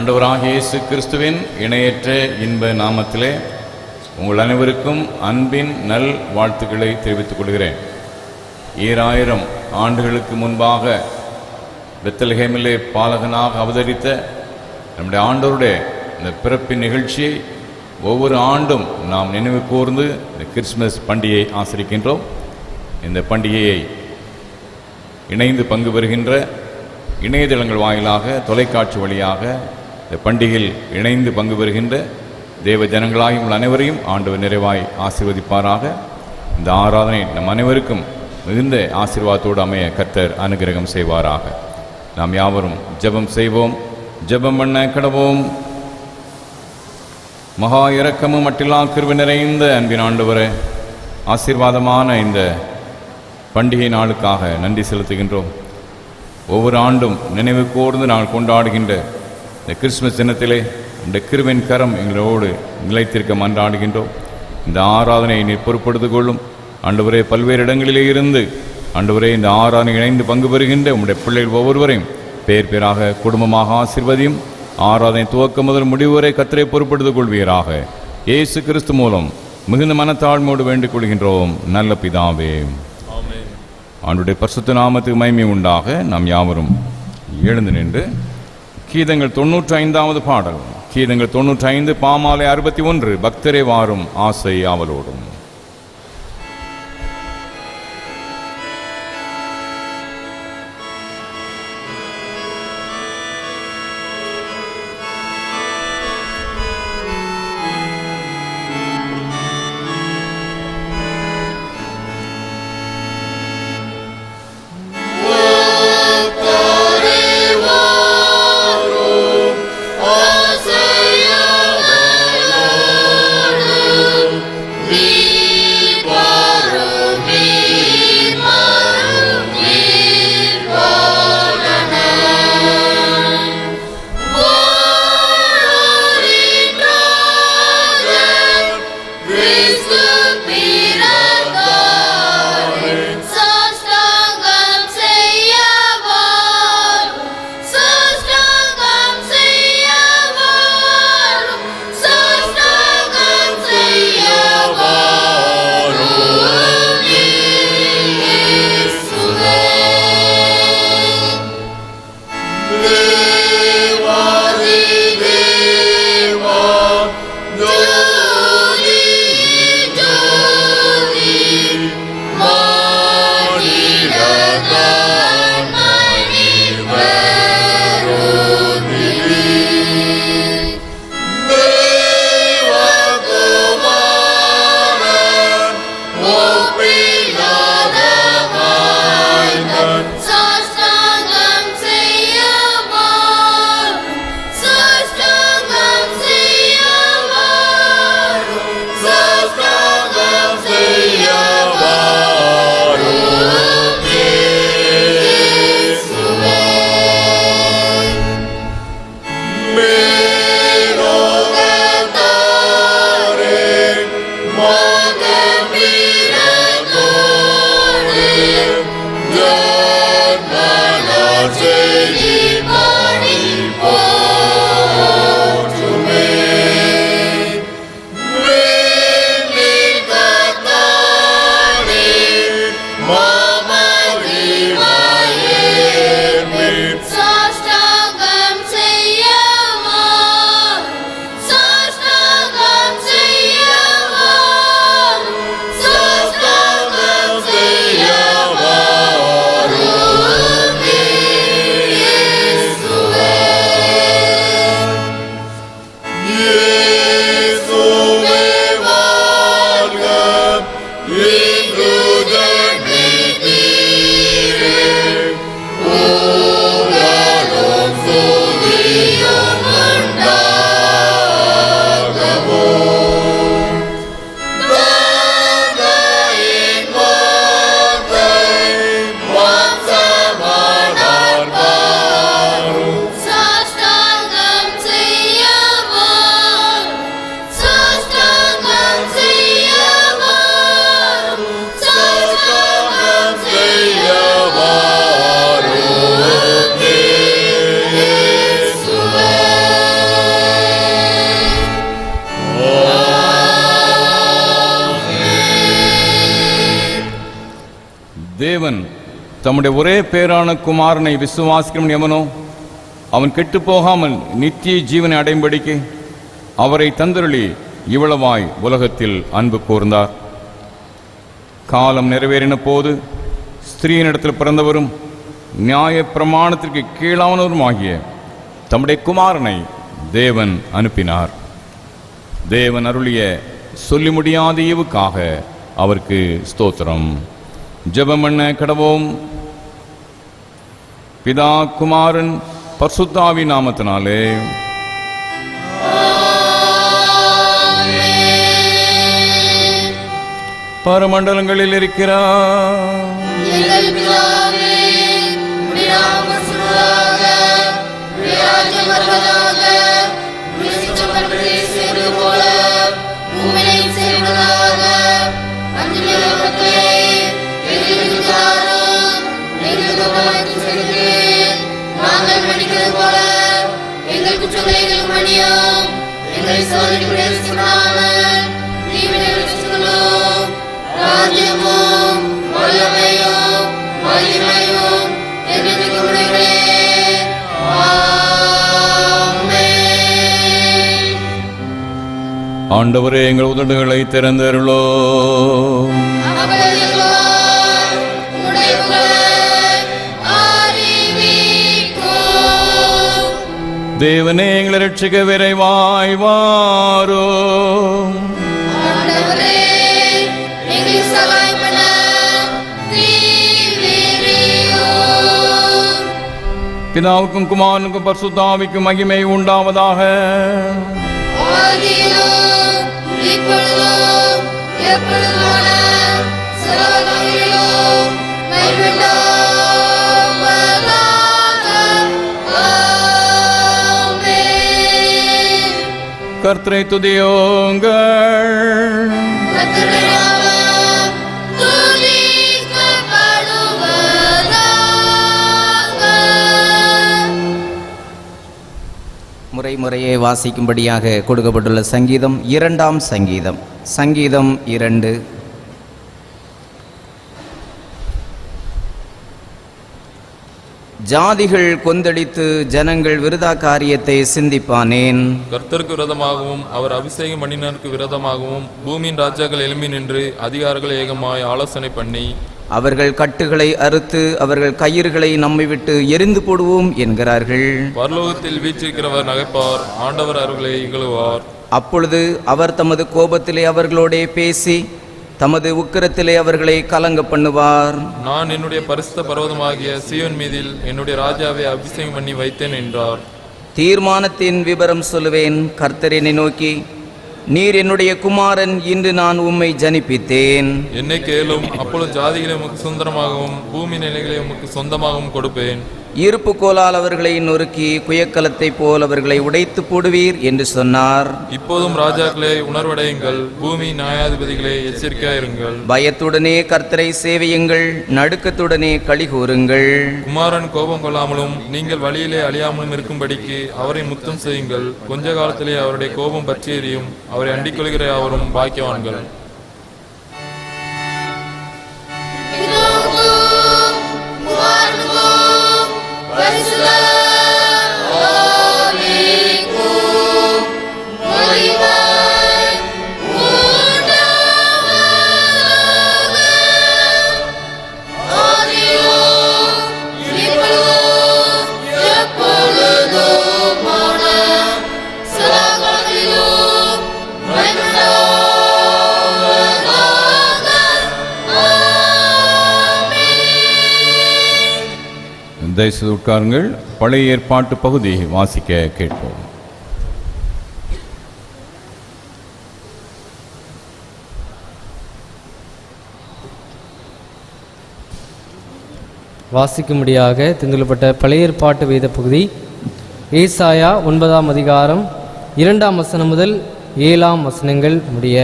ஆண்டவராகிய இயேசு கிறிஸ்துவின் இணையற்ற இன்ப நாமத்திலே உங்கள் அனைவருக்கும் அன்பின் நல் வாழ்த்துக்களை தெரிவித்துக் கொள்கிறேன். 2000 ஆண்டுகளுக்கு முன்பாக பெத்லகேமிலே பாலகனாக அவதரித்த நம்முடைய ஆண்டவருடைய இந்த பிறப்பின் நிகழ்ச்சியை ஒவ்வொரு ஆண்டும் நாம் நினைவு கூர்ந்து இந்த கிறிஸ்துமஸ் பண்டிகையை ஆசரிக்கின்றோம். இந்த பண்டிகையை இணைந்து பங்கு பெறுகின்ற இணையதளங்கள் வாயிலாக, தொலைக்காட்சி வழியாக இந்த பண்டிகையில் இணைந்து பங்கு பெறுகின்ற தேவ ஜனங்களாகி உங்கள் அனைவரையும் ஆண்டவர் நிறைவாய் ஆசீர்வதிப்பாராக. இந்த ஆராதனை நம் அனைவருக்கும் மிகுந்த ஆசீர்வாதத்தோடு அமைய கர்த்தர் அனுகிரகம் செய்வாராக. நாம் யாவரும் ஜெபம் செய்வோம். ஜெபம் பண்ண கடவோம். மகா இரக்கமும் மட்டில்லா கிருபை நிறைந்த அன்பின் ஆண்டவரே, ஆசீர்வாதமான இந்த பண்டிகை நாளுக்காக நன்றி செலுத்துகின்றோம். ஒவ்வொரு ஆண்டும் நினைவு கூர்ந்து நாங்கள் கொண்டாடுகின்ற இந்த கிறிஸ்துமஸ் தினத்திலே இந்த கிருபையின் கரம் எங்களோடு நிலைத்திருக்க மன்றாடுகின்றோம். இந்த ஆராதனையை நீர் பொறுப்படுத்திக் கொள்ளும் ஆண்டவரே. பல்வேறு இடங்களிலே இருந்து ஆண்டவரே இந்த ஆராதனை இணைந்து பங்கு பெறுகின்ற உங்களுடைய பிள்ளைகள் ஒவ்வொருவரையும் பேர் பேராக குடும்பமாக ஆசீர்வதியும். ஆராதனை துவக்கம் முதல் முடிவு வரை கர்த்தரை பொறுப்படுத்திக் கொள்வீராக. இயேசு கிறிஸ்து மூலம் மிகுந்த மனத்தாழ்மையோடு வேண்டிக் கொள்கின்றோம் நல்ல பிதாவே. ஆண்டுடைய பரிசுத்த நாமத்துக்கு மகிமை உண்டாக. நாம் யாவரும் எழுந்து நின்று கீதங்கள் 95வது பாடல், கீதங்கள் 95 பாமாலை 61, பக்தரே வாரும் ஆசை ஆவலோடும். We தேவன் தம்முடைய ஒரே பேரான குமாரனை விசுவாசிக்கிறவன் எவனோ அவன் கெட்டு போகாமல் நித்திய ஜீவனை அடையும்படிக்கு அவரை தந்தருளி இவ்வளவாய் உலகத்தில் அன்பு கூர்ந்தார். காலம் நிறைவேறின போது ஸ்திரீனிடத்தில் பிறந்தவரும் நியாய பிரமாணத்திற்கு கீழானவரும் ஆகிய தம்முடைய குமாரனை தேவன் அனுப்பினார். தேவன் அருளிய சொல்லி முடியாத ஈவுக்காக அவருக்கு ஸ்தோத்திரம். ஜெபம் பண்ண கடவோம். பிதா குமாரன் பரிசுத்தாவி நாமத்தினாலே. பரமண்டலங்களில் இருக்கிறார் ஆண்டவரே, எங்கள் உதடுகளை திறந்தருளோ. தேவனே, எங்களை ரட்சிக்க விரைவாய் வாரோ. பிதாவுக்கும் குமாரனுக்கும் பரிசுத்தாவிக்கும் மகிமை உண்டாவதாக. கர்த்தரை துதியுங்கள். முறையே வாசிக்கும்படியாக கொடுக்கப்பட்டுள்ள சங்கீதம் 2ஆம் சங்கீதம். சங்கீதம் 2. ஜாதிகள் கொந்தளித்து ஜனங்கள் விருதா காரியத்தை சிந்திப்பானேன். கர்த்தருக்கு விரோதமாகவும் அவர் அபிஷேகம் பண்ணினருக்கு விரோதமாகவும் பூமியின் ராஜாக்கள் எழும்பி நின்று அதிகாரிகள் ஏகமாய் ஆலோசனை பண்ணி அவர்கள் கட்டுகளை அறுத்து அவர்கள் கயிறுகளை நம்மை விட்டு எரிந்து போடுவோம் என்கிறார்கள். பரலோகத்தில் வீற்றிருக்கிறவர் நகைப்பார், ஆண்டவர் அவர்களை இகழுவார். அப்பொழுது அவர் தமது கோபத்திலே அவர்களோடே பேசி தமது உக்கிரத்திலே அவர்களை கலங்க பண்ணுவார். நான் என்னுடைய பரிசுத்த பர்வதமாகிய சீயோன் மீதில் என்னுடைய ராஜாவை அபிஷேகம் பண்ணி வைத்தேன் என்றார். தீர்மானத்தின் விபரம் சொல்லுவேன். கர்த்தர் என்னை நோக்கி, நீர் என்னுடைய குமாரன், இன்று நான் உம்மை ஜனிப்பித்தேன். என்னை கேளும், அப்பொழுது ஜாதிகளை உமக்கு சுதந்திரமாகவும் பூமி நிலைகளை உமக்கு சொந்தமாகவும் கொடுப்பேன். இருப்பு கோலால் அவர்களை நொறுக்கி குயக்கலத்தை போல் அவர்களை உடைத்து போடுவீர் என்று சொன்னார். இப்போதும் ராஜாக்களே உணர்வடையுங்கள், பூமி நியாயாதிபதிகளே எச்சரிக்கையாயிருங்கள். பயத்துடனே கர்த்தரை சேவியுங்கள், நடுக்கத்துடனே களி கூறுங்கள். குமாரன் கோபம் கொள்ளாமலும் நீங்கள் வழியிலே அழியாமலும் இருக்கும்படிக்கு அவரை முத்தம் செய்யுங்கள். கொஞ்ச காலத்திலே அவருடைய கோபம் பற்றி எரியும், அவரை அண்டிக் கொள்கிற அவரும் பாக்கியவான்கள். தயவுசெய்து உட்காருங்கள். பழைய ஏற்பாட்டு பகுதி வாசிக்க கேட்போம். வாசிக்கும்படியாக தெரிந்துகொள்ளப்பட்ட பழைய ஏற்பாட்டு வேத பகுதி ஏசாயா 9ஆம் அதிகாரம் 2ஆம் வசனம் முதல் 7ஆம் வசனங்கள் முடிய.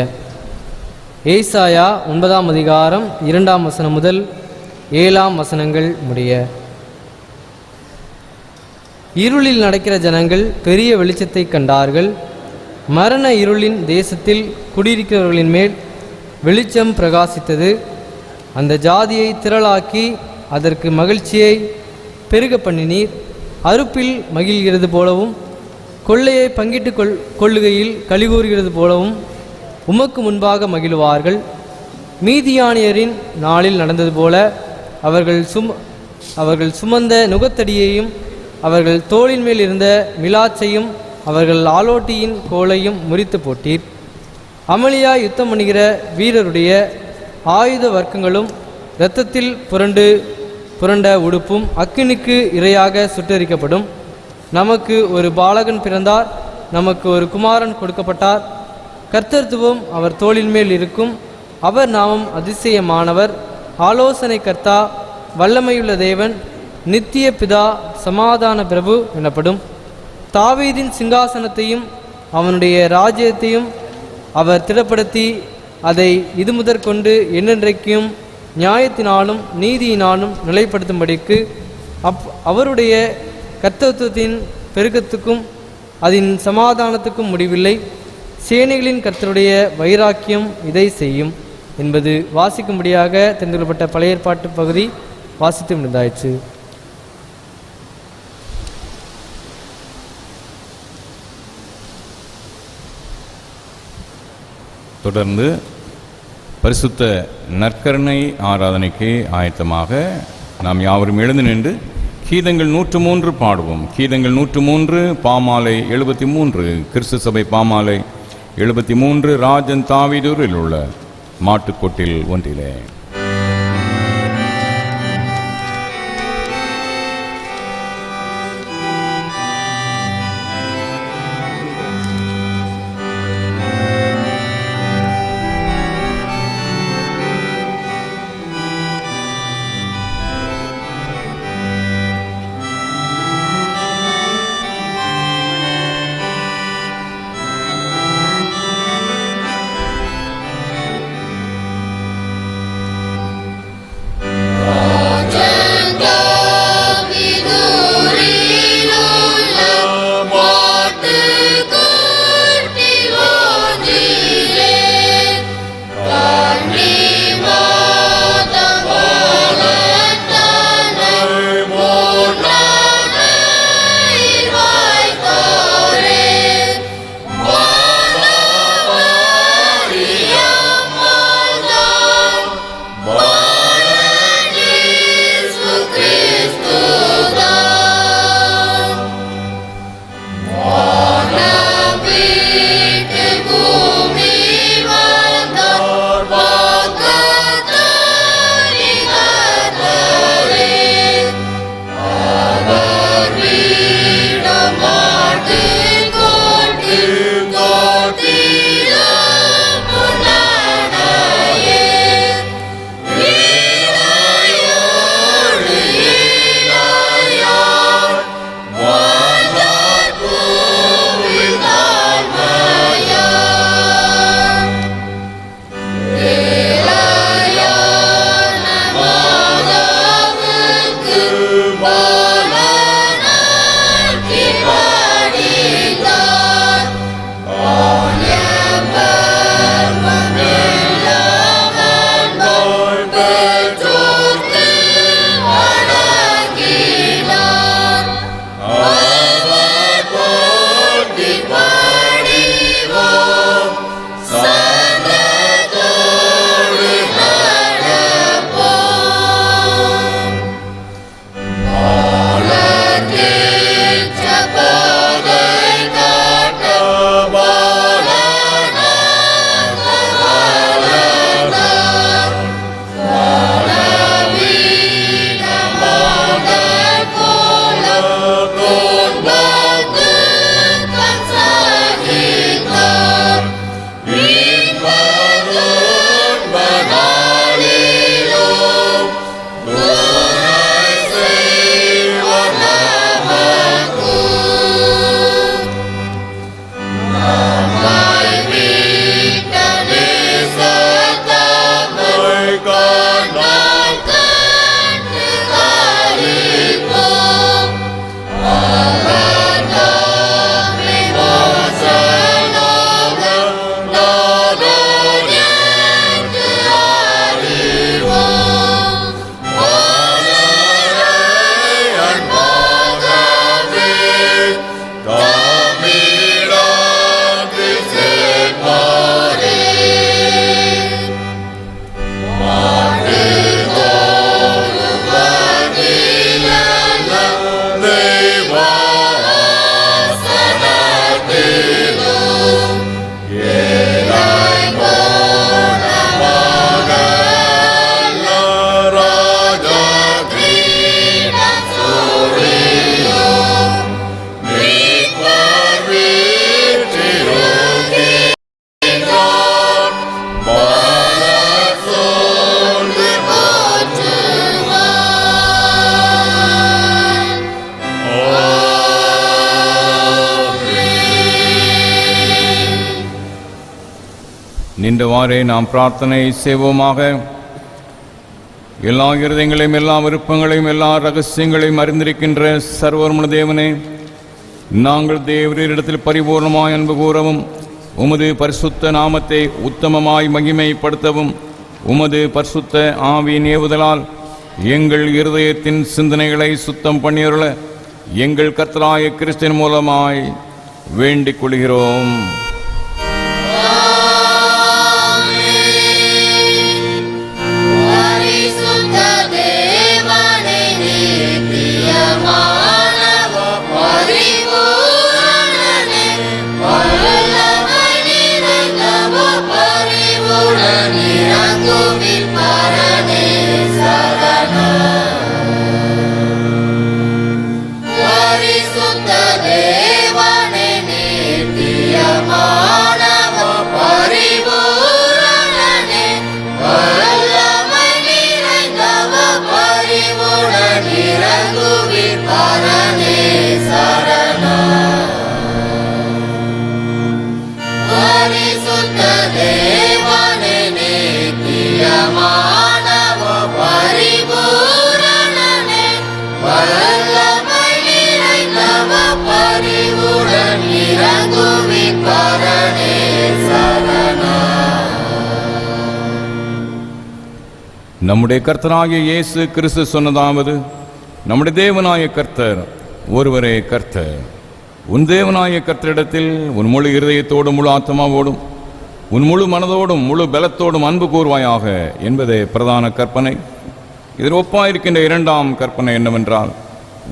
ஏசாயா 9ஆம் அதிகாரம் 2ஆம் வசனம் முதல் 7ஆம் வசனங்கள் முடிய. இருளில் நடக்கிற ஜனங்கள் பெரிய வெளிச்சத்தை கண்டார்கள். மரண இருளின் தேசத்தில் குடியிருக்கிறவர்களின் மேல் வெளிச்சம் பிரகாசித்தது. அந்த ஜாதியை திரளாக்கி அதற்கு மகிழ்ச்சியை பெருக பண்ணினீர். அறுப்பில் மகிழ்கிறது போலவும் கொள்ளையை பங்கிட்டு கொள்ளுகையில் கலிகூறுகிறது போலவும் உமக்கு முன்பாக மகிழ்வார்கள். மீதியானியரின் நாளில் நடந்தது போல அவர்கள் சுமந்த நுகத்தடியையும் அவர்கள் தோளின் மேல் இருந்த மிலாச்சையும் அவர்கள் ஆலோட்டியின் கோலையும் முறித்து போட்டீர். அமளியா யுத்தம் பண்ணுகிற வீரருடைய ஆயுத வர்க்கங்களும் இரத்தத்தில் புரண்ட உடுப்பும் அக்கினிக்கு இரையாக சுட்டரிக்கப்படும். நமக்கு ஒரு பாலகன் பிறந்தார், நமக்கு ஒரு குமாரன் கொடுக்கப்பட்டார். கர்த்தத்துவம் அவர் தோளின் மேல் இருக்கும். அவர் நாமம் அதிசயமானவர், ஆலோசனை கர்த்தா, வல்லமையுள்ள தேவன், நித்திய பிதா, சமாதான பிரபு எனப்படும். தாவீதின் சிங்காசனத்தையும் அவனுடைய ராஜ்யத்தையும் அவர் திடப்படுத்தி அதை இது முதற்கொண்டு என்னென்றைக்கும் நியாயத்தினாலும் நீதியினாலும் நிலைப்படுத்தும்படிக்கு அவருடைய கர்த்தத்துவத்தின் பெருக்கத்துக்கும் அதன் சமாதானத்துக்கும் முடிவில்லை. சேனைகளின் கர்த்தருடைய வைராக்கியம் இதை செய்யும் என்பது வாசிக்கும்படியாக தெரிந்துகொள்ளப்பட்ட பழைய ஏற்பாட்டு பகுதி வாசித்து முடிந்தாயிற்று. தொடர்ந்து பரிசுத்த நற்கருணை ஆராதனைக்கு ஆயத்தமாக நாம் யாவரும் எழுந்து நின்று கீதங்கள் 103 பாடுவோம். கீதங்கள் 103 பாமாலை 73, கிறிஸ்து சபை பாமாலை 73, ராஜன் தாவீதூரில் உள்ள மாட்டுக்கொட்டில் ஒன்றிலே. நின்றவாறே நாம் பிரார்த்தனை செய்வோமாக. எல்லா இருதயங்களையும் எல்லா விருப்பங்களையும் எல்லா ரகசியங்களையும் அறிந்திருக்கின்ற சர்வர்மன தேவனே, நாங்கள் தேவரிடத்தில் பரிபூர்ணமாய் அன்பு கூறவும் உமது பரிசுத்த நாமத்தை உத்தமமாய் மகிமைப்படுத்தவும் உமது பரிசுத்த ஆவியின் ஏவுதலால் எங்கள் இருதயத்தின் சிந்தனைகளை சுத்தம் பண்ணியருள எங்கள் கர்த்தராகிய கிறிஸ்துவின் மூலமாய் வேண்டிக் கொள்கிறோம். நம்முடைய கர்த்தராகிய இயேசு கிறிஸ்து சொன்னதாவது, நம்முடைய தேவனாய கர்த்தர் ஒருவரே கர்த்தர். உன் தேவனாய கர்த்தரிடத்தில் உன் முழு இருதயத்தோடும் முழு ஆத்மாவோடும் உன் முழு மனதோடும் முழு பலத்தோடும் அன்பு கூர்வாயாக என்பதே பிரதான கற்பனை. இதில் ஒப்பாயிருக்கின்ற இரண்டாம் கற்பனை என்னவென்றால்,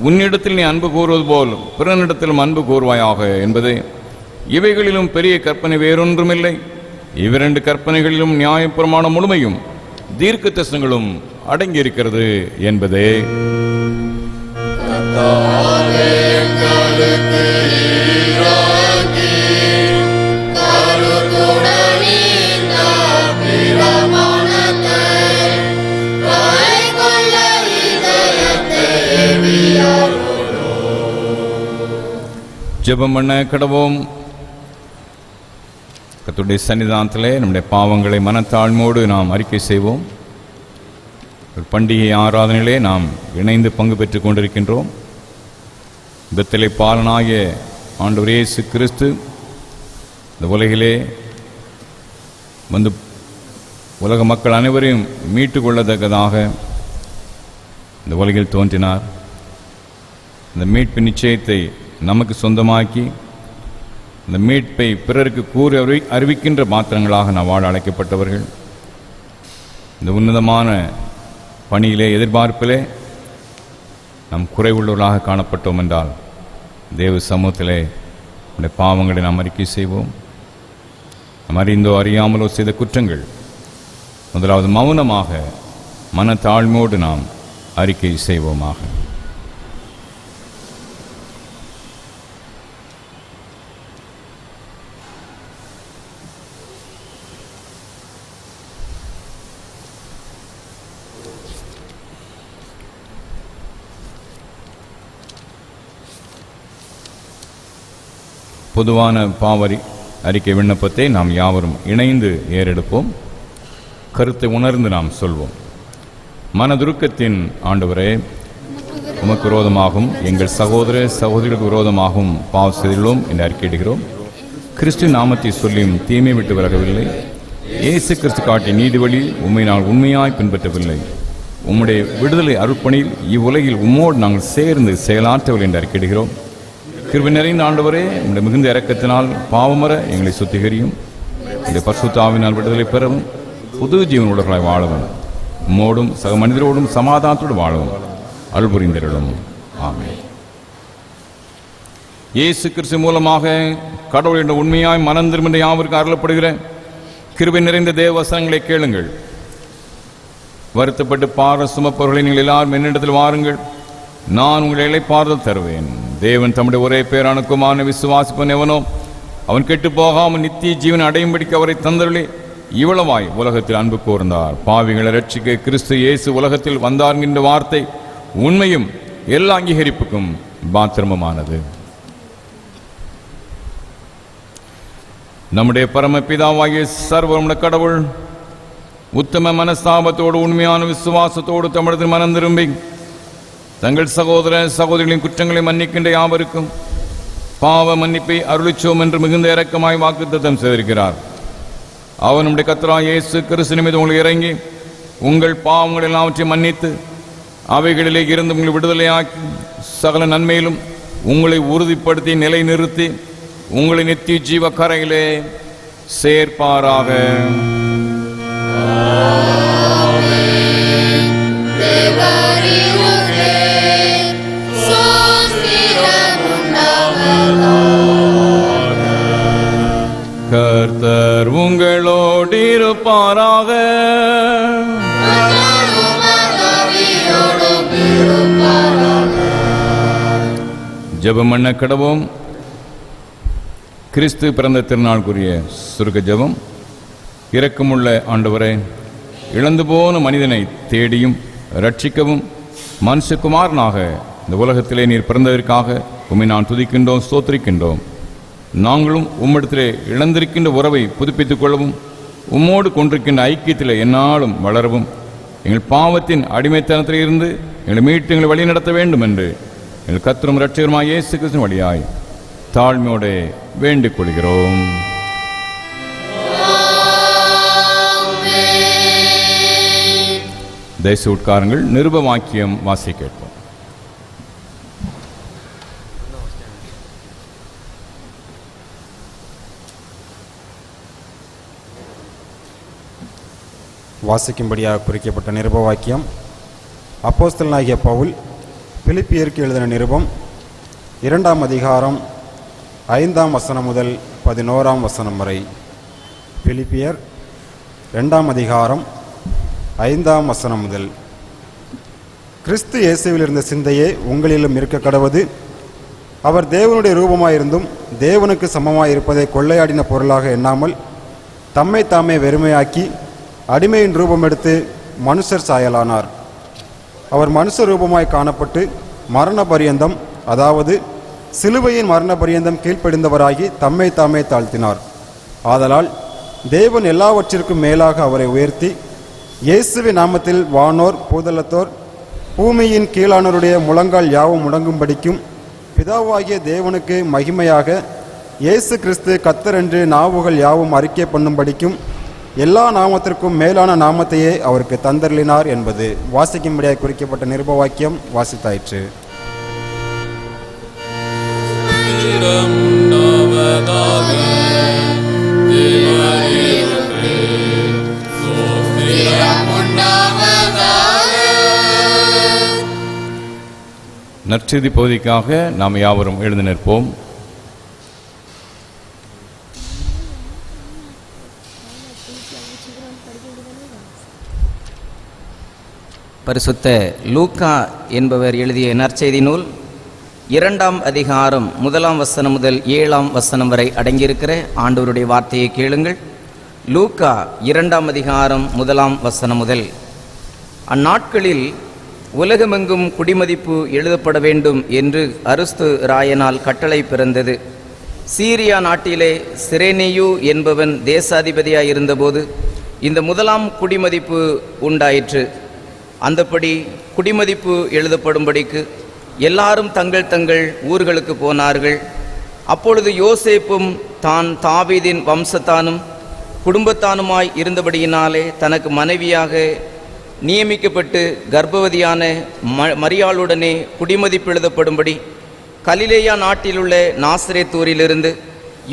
உன்னிடத்தில் நீ அன்பு கூறுவது போல் பிறனிடத்திலும் அன்பு கூர்வாயாக என்பதே. இவைகளிலும் பெரிய கற்பனை வேறொன்றுமில்லை. இவ்விரண்டு கற்பனைகளிலும் நியாயப்பிரமாணம் முழுமையும் தீர்க்க தரிசனங்களும் அடங்கியிருக்கிறது என்பதே. ஜெபம் பண்ண கடவோம். கர்த்தருடைய சன்னிதானத்திலே நம்முடைய பாவங்களை மனத்தாழ்மையோடு நாம் அறிக்கை செய்வோம். ஒரு பண்டிகை ஆராதனையிலே நாம் இணைந்து பங்கு பெற்றுக் கொண்டிருக்கின்றோம். இந்த பாலனாகிய ஆண்டவர் இயேசு கிறிஸ்து இந்த உலகிலே வந்து உலக மக்கள் அனைவரையும் மீட்டு கொள்ளத்தக்கதாக இந்த உலகில் தோன்றினார். இந்த மீட்பு நிச்சயத்தை நமக்கு சொந்தமாக்கி இந்த மீட்பை பிறருக்கு கூறி அறிவிக்கின்ற மாத்திரங்களாக நாம் வாழ அழைக்கப்பட்டவர்கள். இந்த உன்னதமான பணியிலே எதிர்பார்ப்பிலே நாம் குறைவுள்ளவர்களாக காணப்பட்டோம் என்றால் தேவ சமூகத்திலே நம்முடைய பாவங்களை நாம் அறிக்கை செய்வோம். நாம் அறிந்தோ அறியாமலோ செய்த குற்றங்கள் முதலாவது மௌனமாக மனத்தாழ்மையோடு நாம் அறிக்கை செய்வோமாக. பொதுவான பாவரி அறிக்கை விண்ணப்பத்தை நாம் யாவரும் இணைந்து ஏறெடுப்போம். கருத்தை உணர்ந்து நாம் சொல்வோம். மனதுருக்கத்தின் ஆண்டவரே, உமக்கு விரோதமாகவும் எங்கள் சகோதர சகோதரிகளுக்கு விரோதமாகவும் பாவ செய்துள்ளோம் என்று அறிக்கையிடுகிறோம். கிறிஸ்து நாமத்தை சொல்லியும் தீமை விட்டு விலகவில்லை. இயேசு கிறிஸ்து காட்டிய நீதி வழி உம்மை நாங்கள் உண்மையாய் பின்பற்றவில்லை. உம்முடைய விடுதலை அருட்பணியில் இவ்வுலகில் உம்மோடு நாங்கள் சேர்ந்து செயலாற்றவில்லை என்று அறிக்கையிடுகிறோம். கிருபை நிறைந்த ஆண்டவரே, உங்களுடைய மிகுந்த இரக்கத்தினால் பாவமர எங்களை சுத்திகரியும். இந்த பரிசுத்த ஆவியினால் விடுதலை பெறவும் புது ஜீவன் உலகளாய் வாழவும் உம்மோடும் சக மனிதரோடும் சமாதானத்தோடு வாழவும் அருள் புரிந்திருளும். ஆமென். இயேசு கிறிஸ்து மூலமாக கடவுள் என்ற உண்மையாய் மனம் திரும்ப யாவருக்கு அருளப்படுகிற கிருபை நிறைந்த தேவ வசனங்களை கேளுங்கள். வருத்தப்பட்டு பார சுமப்பவர்களை நீங்கள் எல்லாரும் என்னிடத்தில் வாருங்கள், நான் உங்களை இளைப்பாறுதல் தருவேன். தேவன் தம்முடைய ஒரே பேரான குமாரனை விசுவாசிப்பவன் எவனோ அவன் கெட்டு போகாமல் நித்திய ஜீவன் அடையும்படிக்கு அவரை தந்தருளி இவ்வளவாய் உலகத்தில் அன்பு கூர்ந்தார். பாவிகளை ரட்சிக்க கிறிஸ்து இயேசு உலகத்தில் வந்தார் என்ற வார்த்தை உண்மையும் எல்லா அங்கீகரிப்புக்கும் பாத்திரமுமானது. நம்முடைய பரமபிதாவாகிய சர்வமுள்ள கடவுள் உத்தம மனஸ்தாபத்தோடு உண்மையான விசுவாசத்தோடு தமிழத்தில் மனம் திரும்பி தங்கள் சகோதர சகோதரிகளின் குற்றங்களை மன்னிக்கின்ற யாவருக்கும் பாவ மன்னிப்பை அருளிச்சோம் என்று மிகுந்த இரக்கமாய் வாக்குத்தத்தம் செய்திருக்கிறார். அவர் நம்முடைய கர்த்தராகிய இயேசு கிறிஸ்து மீது உங்களை இறங்கி உங்கள் பாவங்கள் எல்லாவற்றையும் மன்னித்து அவைகளிலே இருந்து உங்களை விடுதலையாக்கி சகல நன்மையிலும் உங்களை உறுதிப்படுத்தி நிலைநிறுத்தி உங்களை நித்திய ஜீவ கரையிலே சேர்ப்பாராக. கர்த்தர் உங்களோடு இருப்பாராக. ஜெபம் பண்ண கடவோம். கிறிஸ்து பிறந்த திருநாளுக்குரிய சுருக்க ஜெபம். இரக்கமுள்ள ஆண்டவரே, இழந்து போன மனிதனை தேடியும் ரட்சிக்கவும் மனுஷகுமாரனாக இந்த உலகத்திலே நீர் பிறந்ததற்காக உம்மை நான் துதிக்கின்றோம், ஸ்தோத்திரிக்கின்றோம். நாங்களும் உம்மிடத்திலே இழந்திருக்கின்ற உறவை புதுப்பித்துக் கொள்ளவும் உம்மோடு கொண்டிருக்கின்ற ஐக்கியத்தில் எந்நாளும் வளரவும் எங்கள் பாவத்தின் அடிமைத்தனத்தில் இருந்து எங்களை மீட்டு எங்களை வழி நடத்த வேண்டும் என்று எங்கள் கர்த்தரும் இரட்சகருமாகிய இயேசு கிறிஸ்துவின் வழியாய் தாழ்மையோடு வேண்டிக் கொள்கிறோம். தேச உட்காரங்கள். நிருப வாக்கியம் வாசி கேட்போம். வாசிக்கும்படியாக குறிக்கப்பட்ட நிருப வாக்கியம் அப்போஸ்தலனாகிய பவுல் பிலிப்பியருக்கு எழுதின நிருபம் 2ஆம் அதிகாரம் 5ஆம் வசனம் முதல் 11ஆம் வசனம் வரை. பிலிப்பியர் 2ஆம் அதிகாரம் 5ஆம் வசனம் முதல். கிறிஸ்து இயேசுவில் இருந்த சிந்தையே உங்களிலும் இருக்க கடவது. அவர் தேவனுடைய ரூபமாயிருந்தும் தேவனுக்கு சமமாயிருப்பதை கொள்ளையாடின பொருளாக எண்ணாமல் தம்மை தாமே வெறுமையாக்கி அடிமையின் ரூபம் எடுத்து மனுஷர் சாயலானார். அவர் மனுஷ ரூபமாய் காணப்பட்டு மரண பரியந்தம், அதாவது சிலுவையின் மரண பரியந்தம் கீழ்ப்படிந்தவராகி தம்மை தாமே தாழ்த்தினார். ஆதலால் தேவன் எல்லாவற்றிற்கும் மேலாக அவரை உயர்த்தி இயேசுவின் நாமத்தில் வானோர் பூதலத்தோர் பூமியின் கீழானோருடைய முழங்கால் யாவும் முடங்கும்படிக்கும் பிதாவாகிய தேவனுக்கு மகிமையாக இயேசு கிறிஸ்து கர்த்தர் என்று நாவுகள் யாவும் அறிக்கை பண்ணும்படிக்கும் எல்லா நாமத்திற்கும் மேலான நாமத்தையே அவருக்கு தந்தருளினார் என்பது வாசிக்கும்படியாக குறிக்கப்பட்ட நிருப வாக்கியம் வாசித்தாயிற்று. நற்செய்தி பகுதிக்காக நாம் யாவரும் எழுந்து நிற்போம். பரிசுத்த லூக்கா என்பவர் எழுதிய நற்செய்தி நூல் 2ஆம் அதிகாரம் 1ஆம் வசனம் முதல் 7ஆம் வசனம் வரை அடங்கியிருக்கிற ஆண்டவருடைய வார்த்தையை கேளுங்கள். லூக்கா 2ஆம் அதிகாரம் 1ஆம் வசனம் முதல். அந்நாட்களில் உலகமெங்கும் குடிமதிப்பு எழுதப்பட வேண்டும் என்று அரிஸ்து ராயனால் கட்டளை பிறந்தது. சீரியா நாட்டிலே சிரேனியு என்பவன் தேசாதிபதியாயிருந்தபோது இந்த முதலாம் குடிமதிப்பு உண்டாயிற்று. அந்தப்படி குடிமதிப்பு எழுதப்படும்படிக்கு எல்லாரும் தங்கள் தங்கள் ஊர்களுக்கு போனார்கள். அப்பொழுது யோசேப்பும் தான் தாவீதின் வம்சத்தானும் குடும்பத்தானுமாய் இருந்தபடியினாலே தனக்கு மனைவியாக நியமிக்கப்பட்டு கர்ப்பவதியான மரியாளுடனே குடிமதிப்பு எழுதப்படும்படி கலிலேயா நாட்டிலுள்ள நாசரேத்தூரிலிருந்து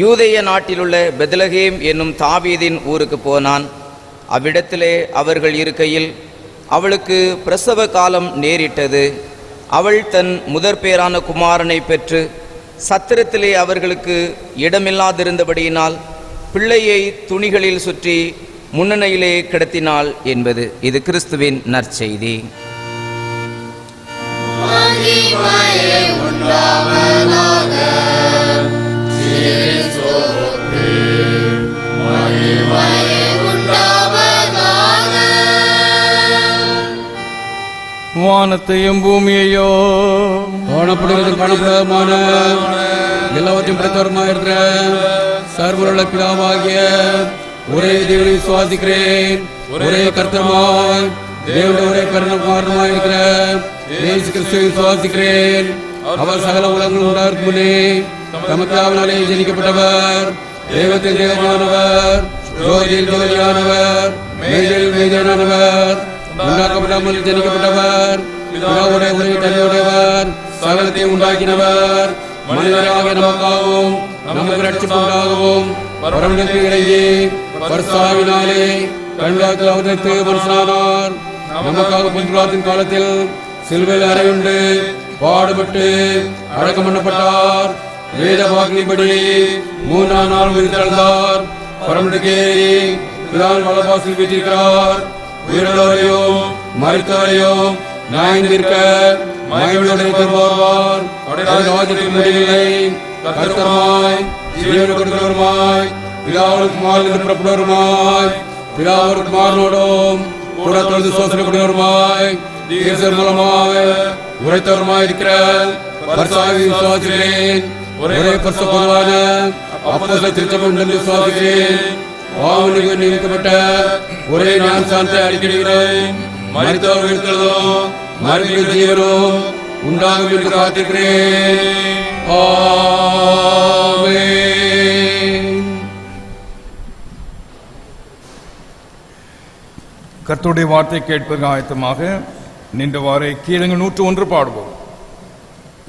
யூதேய நாட்டிலுள்ள பெத்லகேம் என்னும் தாவீதின் ஊருக்கு போனான். அவ்விடத்திலே அவர்கள் இருக்கையில் அவளுக்கு பிரசவ காலம் நேரிட்டது. அவள் தன் முதற் பேரான குமாரனை பெற்று சத்திரத்திலே அவர்களுக்கு இடமில்லாதிருந்தபடியினால் பிள்ளையை துணிகளில் சுற்றி முன்னணியிலே கிடத்தினாள் என்பது. இது கிறிஸ்துவின் நற்செய்தி. வானத்தையும் பூமியையோ காணப்படுவதும் காணப்படாதமான எல்லாவற்றையும் படைத்தவருமாயிருக்கிற சர்வருள்ள பிதாவாகிய ஒரே தேவனை விசுவாசிக்கிறேன். ஒரே கர்த்தருமாய் தேவனுடைய ஒரே பிறந்தகுமாரனுமாய் இருக்கிற இயேசு கிறிஸ்துவை விசுவாசிக்கிறேன். அவர் சகல உலகங்கள் உண்டாகும் முன்னே தமக்காவினாலே ஜனிக்கப்பட்டவர், தெய்வத்தில் தேவமானவர், ஜோதியில் ஜோதியானவர், மேதில் மேதியானவர், உண்டாக்கப்படாமல் ஜனிக்கப்பட்டவர், பிதாவுடைய ஒரே தந்தையுடையவர், சகலத்தையும் உண்டாக்கினவர், மனிதராக நமக்காகவும் நமக்கு ரட்சிப்பு உண்டாகவும் பரமண்டலத்தில் இறங்கி பரிசுத்தாவினாலே கண்காலத்தில் அவதரித்து மனுஷனானார். நமக்காக பொன்றாத்தின் காலத்தில் சிலுவையில் அறையுண்டு பாடுபட்டு அடக்கம் பண்ணப்பட்டார். வேத வாக்கின்படி 3ஆம் நாள் உயிர்த்தெழுந்தார். பரமண்டலத்தில் பிதாவின் வலப்பாசில் வீற்றிருக்கிறார். உயிரோரையும் மரித்தவரையும் நியாயம் தீர்க்க மகிமையுடன் வருவார். ராஜ்யத்தின் முடிவில்லை. கர்த்தருமாய் ஜீவனை கொடுக்கிறவருமாய் பிதாவுக்கு மாறிலிருந்து புறப்படுவருமாய் பிதாவுக்கு மாறினோடும் கூட தொழுது சோசனை கொடுக்கிறவருமாய் தேசர் மூலமாக உரைத்தவருமாய் இருக்கிற பரிசுத்தரை விசுவாசிக்கிறேன். ஒரே பரிசுத்த பொதுவான அப்போஸ்தலர் திருச்சபை என்று விசுவாசிக்கிறேன். பாவங்களுக்கு நியமிக்கப்பட்ட ஒரே ஞானஸ்நானத்தை அறிக்கையிடுகிறேன். மரித்தோர் உயிர்த்தெழுதலும் மறுமையில் ஜீவனும் உண்டாகும் என்று காத்திருக்கிறேன். ஆமென். கர்த்தருடைய வார்த்தை கேட்பதற்கு ஆயத்தமாக நின்றவாறே கீதங்கள் 101 பாடுவோம்.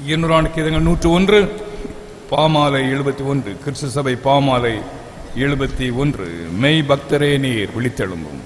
200 கீதங்கள் 101, பாமாலை 71, கிறிஸ்து சபை பாமாலை 71. மெய் பக்தரே நீர் விழித்தெழும்பும்.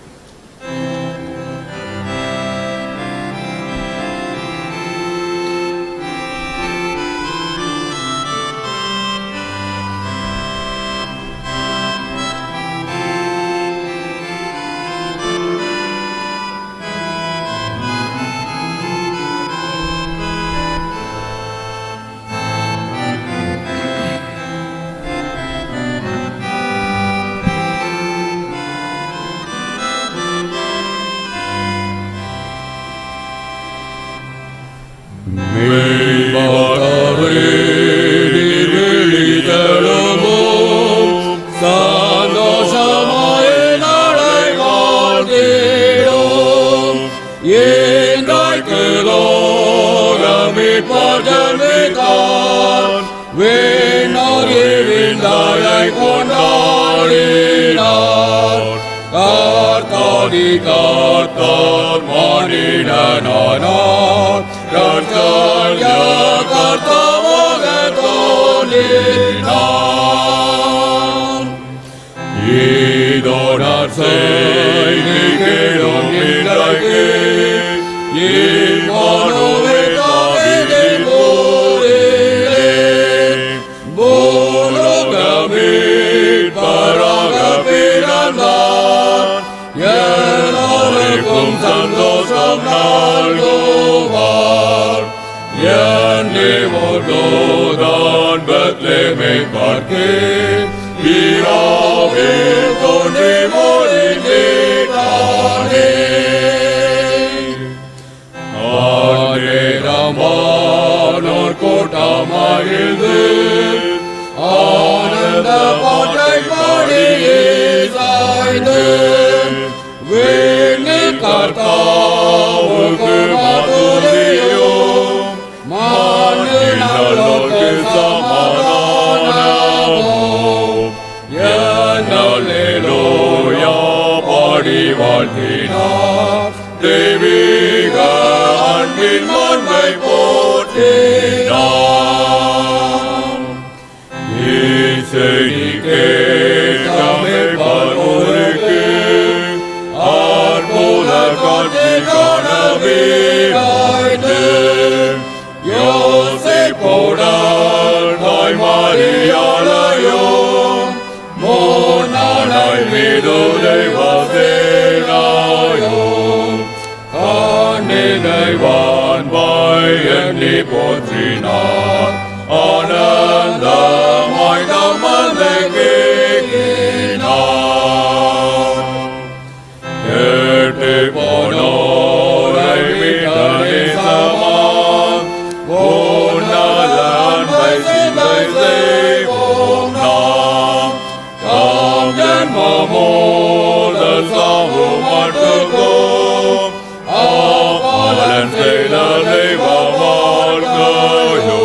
முதல் சாவு மட்டுக்கும் ஆபலன் செய்த தெய்வ வாழ்க்கையோ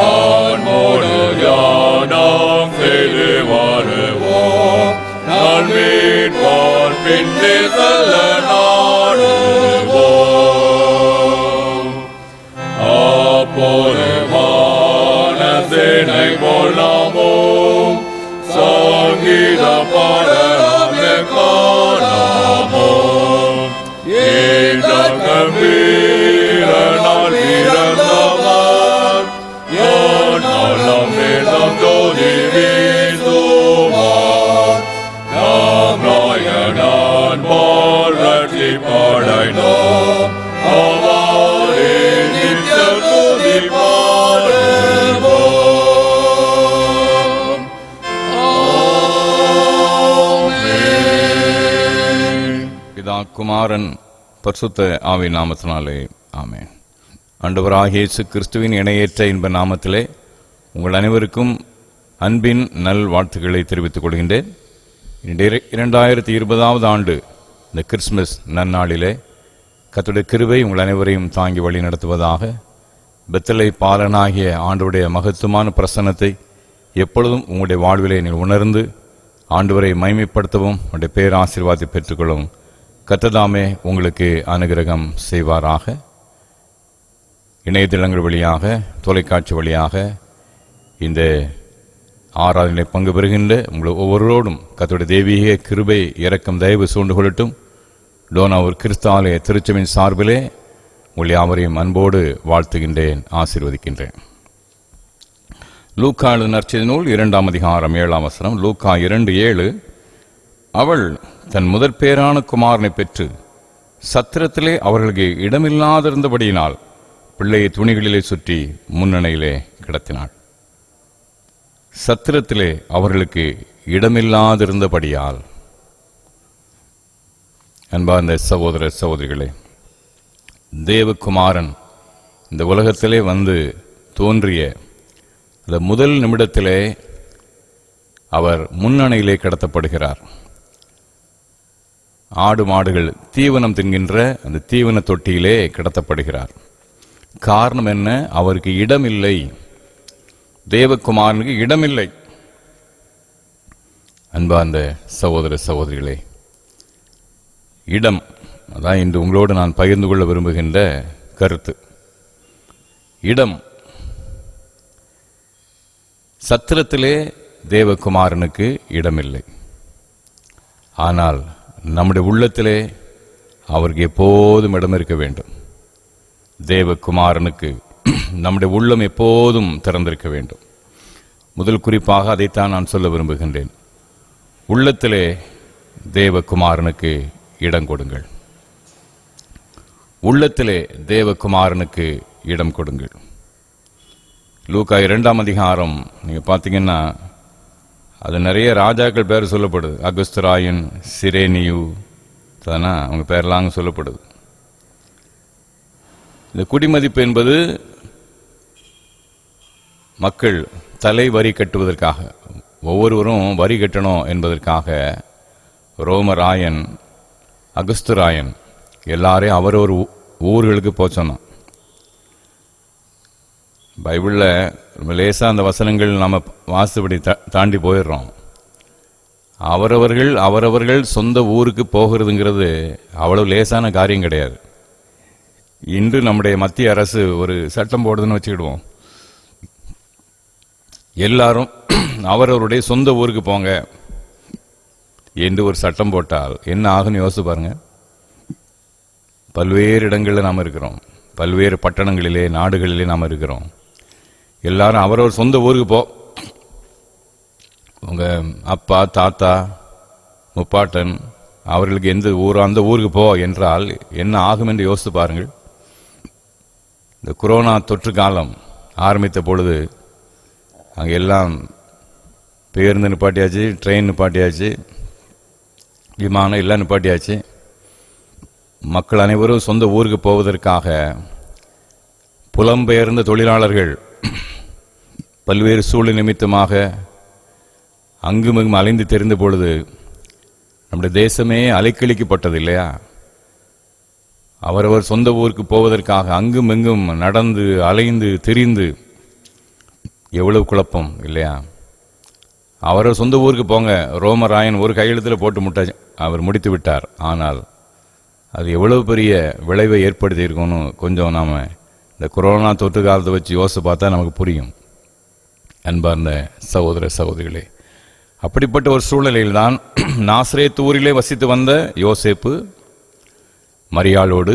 ஆன்மோடு தியானம் செய்து வருவோம் நான் மீட்பான் பின்னே செல்ல நாடுவோம் அப்போது வானசேனை போல் நாமும் சங்கீத பாடலாமே காணாமோம் இந்த கம்பீரனால் பிறந்தவர் யான் நலம் வேதம் ஜோதி வீசுவார் நாம் நாயனான் போல் ரட்சி பாடைனோம் அவரே நித்திய துதி பாடுவோம். பிதா குமாரன் பரிசுத்த ஆவி நாமத்தினாலே ஆமென். ஆண்டவராகிய இயேசு கிறிஸ்துவின் இணையற்ற இன்ப நாமத்திலே உங்கள் அனைவருக்கும் அன்பின் நல் வாழ்த்துக்களை தெரிவித்துக் கொள்கின்றேன். 2020 ஆண்டு இந்த கிறிஸ்துமஸ் நன்னாளிலே கர்த்தருடைய கிருபை உங்கள் அனைவரையும் தாங்கி வழி நடத்துவதாக. பெத்தலை பாலனாகிய ஆண்டவருடைய மகத்துவமான பிரசன்னத்தை எப்பொழுதும் உங்களுடைய வாழ்விலே நீங்கள் உணர்ந்து ஆண்டவரை மைமைப்படுத்தவும் உங்களுடைய பேராசீர்வாதத்தை பெற்றுக்கொள்ளவும் கர்த்ததாமே உங்களுக்கு அனுகிரகம் செய்வாராக. இணையதளங்கள் வழியாக, தொலைக்காட்சி வழியாக இந்த ஆராதனை பங்கு பெறுகின்ற உங்கள் ஒவ்வொருவரோடும் கர்த்தருடைய தெய்வீக கிருபை இரக்கம் தயவு சூழ்ந்து கொள்ளட்டும். டோனாவூர் கிறிஸ்தாலய திருச்சபையின் சார்பிலே உங்கள் யாவரையும் அன்போடு வாழ்த்துகின்றேன், ஆசீர்வதிக்கின்றேன். லூக்கா நற்செய்தி நூல் 2ஆம் அதிகாரம் 7ஆம் வசனம். லூக்கா 2:7. அவள் தன் முதற் பேரான குமாரனை பெற்று சத்திரத்திலே அவர்களுக்கு இடமில்லாதிருந்தபடியினால் பிள்ளையை துணிகளிலே சுற்றி முன்னணையிலே கிடத்தினாள். சத்திரத்திலே அவர்களுக்கு இடமில்லாதிருந்தபடியால். அன்பார்ந்த சகோதர சகோதரிகளே, தேவகுமாரன் இந்த உலகத்திலே வந்து தோன்றிய அந்த முதல் நிமிடத்திலே அவர் முன்னணையிலே கடத்தப்படுகிறார். ஆடு மாடுகள் தீவனம் தின்கின்ற அந்த தீவன தொட்டியிலே கடத்தப்படுகிறார். காரணம் என்ன? அவருக்கு இடமில்லை. தேவகுமாரனுக்கு இடமில்லை. அன்பார்ந்த சகோதர சகோதரிகளே, இடம் அதான் இன்று உங்களோடு நான் பகிர்ந்து கொள்ள விரும்புகின்ற கருத்து. இடம். சத்திரத்திலே தேவகுமாரனுக்கு இடமில்லை. ஆனால் நம்முடைய உள்ளத்திலே அவருக்கு எப்போதும் இடம் இருக்க வேண்டும். தேவகுமாரனுக்கு நம்முடைய உள்ளம் எப்போதும் திறந்திருக்க வேண்டும். முதல் குறிப்பாக அதைத்தான் நான் சொல்ல விரும்புகின்றேன். உள்ளத்திலே தேவகுமாரனுக்கு இடம் கொடுங்கள். உள்ளத்திலே தேவகுமாரனுக்கு இடம் கொடுங்கள். லூக்கா 2ஆம் அதிகாரம் நீங்கள் பார்த்தீங்கன்னா அது நிறைய ராஜாக்கள் பேர் சொல்லப்படுது. அகஸ்துராயன், சிரேனியு, தானே அவங்க பேரெல்லாம் அங்கே சொல்லப்படுது. இந்த குடிமதிப்பு என்பது மக்கள் தலை வரி கட்டுவதற்காக, ஒவ்வொருவரும் வரி கட்டணும் என்பதற்காக ரோமராயன், அகஸ்துராயன் எல்லாரையும் அவரவர் ஊர்களுக்கு போக சொன்னான். பைபிளில் லேசாக அந்த வசனங்கள் நம்ம வாசுபடி தாண்டி போயிடுறோம். அவரவர்கள் சொந்த ஊருக்கு போகிறதுங்கிறது அவ்வளவு லேசான காரியம் கிடையாது. இன்று நம்முடைய மத்திய அரசு ஒரு சட்டம் போடுதுன்னு வச்சுக்கிடுவோம். எல்லாரும் அவரவருடைய சொந்த ஊருக்கு போங்க என்று ஒரு சட்டம் போட்டால் என்ன ஆகுன்னு யோசிச்சு பாருங்க. பல்வேறு இடங்களில் நாம் இருக்கிறோம், பல்வேறு பட்டணங்களிலே நாடுகளிலே நாம் இருக்கிறோம். எல்லாரும் அவரவர் சொந்த ஊருக்கு போ, உங்கள் அப்பா தாத்தா முப்பாட்டன் அவர்களுக்கு எந்த ஊரோ அந்த ஊருக்கு போ என்றால் என்ன ஆகும் என்று யோசித்து பாருங்கள். இந்த கொரோனா தொற்று காலம் ஆரம்பித்த பொழுது அங்கே எல்லாம் பேருந்து நிப்பாட்டியாச்சு, ட்ரெயின் நிப்பாட்டியாச்சு, விமானம் எல்லாம் நிப்பாட்டியாச்சு. மக்கள் அனைவரும் சொந்த ஊருக்கு போவதற்காக புலம்பெயர்ந்த தொழிலாளர்கள் பல்வேறு சூழல் நிமித்தமாக அங்குமிகும் அலைந்து தெரிந்த பொழுது நம்முடைய தேசமே அலைக்கழிக்கப்பட்டது இல்லையா? அவரவர் சொந்த ஊருக்கு போவதற்காக அங்கும் எங்கும் நடந்து அலைந்து திரிந்து எவ்வளவு குழப்பம் இல்லையா? அவரவர் சொந்த ஊருக்கு போங்க, ரோமராயன் ஒரு கையெழுத்தில் போட்டு அவர் முடித்து விட்டார். ஆனால் அது எவ்வளவு பெரிய விளைவை ஏற்படுத்தி இருக்கணும் கொஞ்சம் நாம் இந்த கொரோனா தொற்று காலத்தை வச்சு யோசித்து பார்த்தா நமக்கு புரியும். அன்பார்ந்த சகோதர சகோதரிகளே, அப்படிப்பட்ட ஒரு சூழ்நிலையில்தான் நாசரேத்து ஊரிலே வசித்து வந்த யோசேப்பு மரியாளோடு,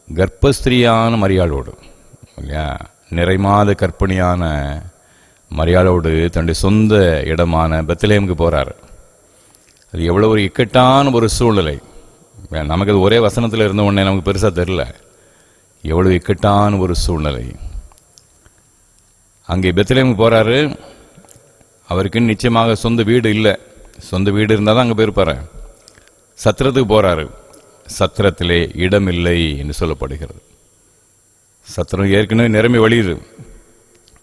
கர்ப்பஸ்திரியான மரியாளோடு இல்லையா, நிறைமாத கர்ப்பிணியான மரியாளோடு தன்னுடைய சொந்த இடமான பெத்லகேமுக்கு போகிறார். அது எவ்வளோ ஒரு இக்கட்டான ஒரு சூழ்நிலை. நமக்கு அது ஒரே வசனத்தில் இருந்த உடனே நமக்கு பெருசாக தெரில. எவ்வளோ இக்கட்டான ஒரு சூழ்நிலை. அங்கே பெத்லகேமுக்கு போகிறாரு. அவருக்கு நிச்சயமாக சொந்த வீடு இல்லை. சொந்த வீடு இருந்தால் தான் அங்கே போயிருப்பார். சத்திரத்துக்கு போகிறாரு. சத்திரத்திலே இடமில்லை என்று சொல்லப்படுகிறது. சத்திரம் ஏற்கனவே நிரம்பி வழியுது,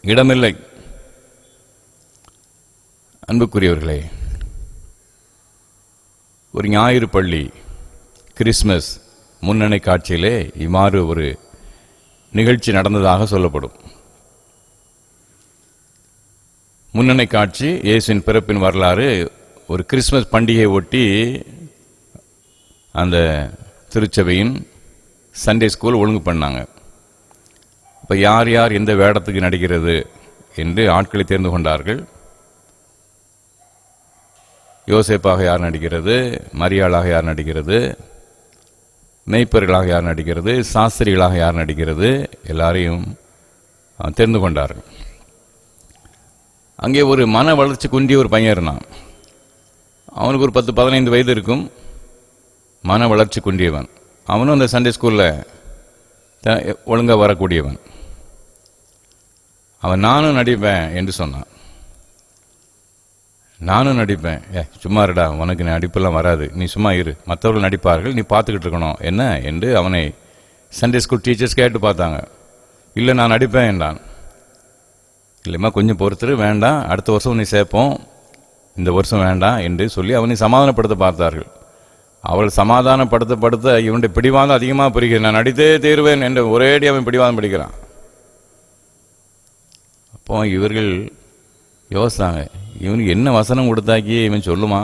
இடமில்லை. அன்புக்குரியவர்களே, ஒரு ஞாயிறு பள்ளி கிறிஸ்மஸ் முன்னணி காட்சியிலே இவ்வாறு ஒரு நிகழ்ச்சி நடந்ததாக சொல்லப்படும். முன்னணி காட்சி இயேசுவின் பிறப்பின் வரலாறு. ஒரு கிறிஸ்மஸ் பண்டிகையை ஒட்டி அந்த திருச்சபையின் சண்டே ஸ்கூல் ஒழுங்கு பண்ணாங்க. இப்போ யார் யார் எந்த வேடத்துக்கு நடிக்கிறது என்று ஆட்களை தேர்ந்து கொண்டார்கள். யோசேப்பாக யார் நடிக்கிறது, மரியாளாக யார் நடிக்கிறது, மெய்ப்பர்களாக யார் நடிக்கிறது, சாஸ்திரிகளாக யார் நடிக்கிறது, எல்லாரையும் தெரிந்து கொண்டார்கள். அங்கே ஒரு மன வளர்ச்சி குன்றிய ஒரு பையன் இருந்தான். அவனுக்கு ஒரு 10-15 வயது இருக்கும். மன வளர்ச்சி குன்றியவன். அவனும் அந்த சண்டே ஸ்கூலில் ஒழுங்காக வரக்கூடியவன். அவன் நானும் நடிப்பேன் என்று சொன்னான். நானும் நடிப்பேன். சும்மா இருடா, உனக்கு நடிப்பெல்லாம் வராது, நீ சும்மா இரு, மற்றவர்கள் நடிப்பார்கள், நீ பார்த்துக்கிட்டு இருக்கணும் என்ன என்று அவனை சண்டே ஸ்கூல் டீச்சர்ஸ் கேட்டு பார்த்தாங்க. இல்லை, நான் நடிப்பேன் என்றான். இல்லைம்மா, கொஞ்சம் பொறுத்துரு, வேண்டாம், அடுத்த வருஷம் நீ சேர்ப்போம், இந்த வருஷம் வேண்டாம் என்று சொல்லி அவனை சமாதானப்படுத்த பார்த்தார்கள். அவள் சமாதானப்படுத்த இவனுடைய பிடிவாதம் அதிகமாக புரிகிறது. நான் நடித்தே தீருவேன் என்று ஒரேடி அவன் பிடிவாதம் பிடிக்கிறான். அப்போ இவர்கள் யோசித்தாங்க, இவனுக்கு என்ன வசனம் கொடுத்தாக்கி இவன் சொல்லுமா?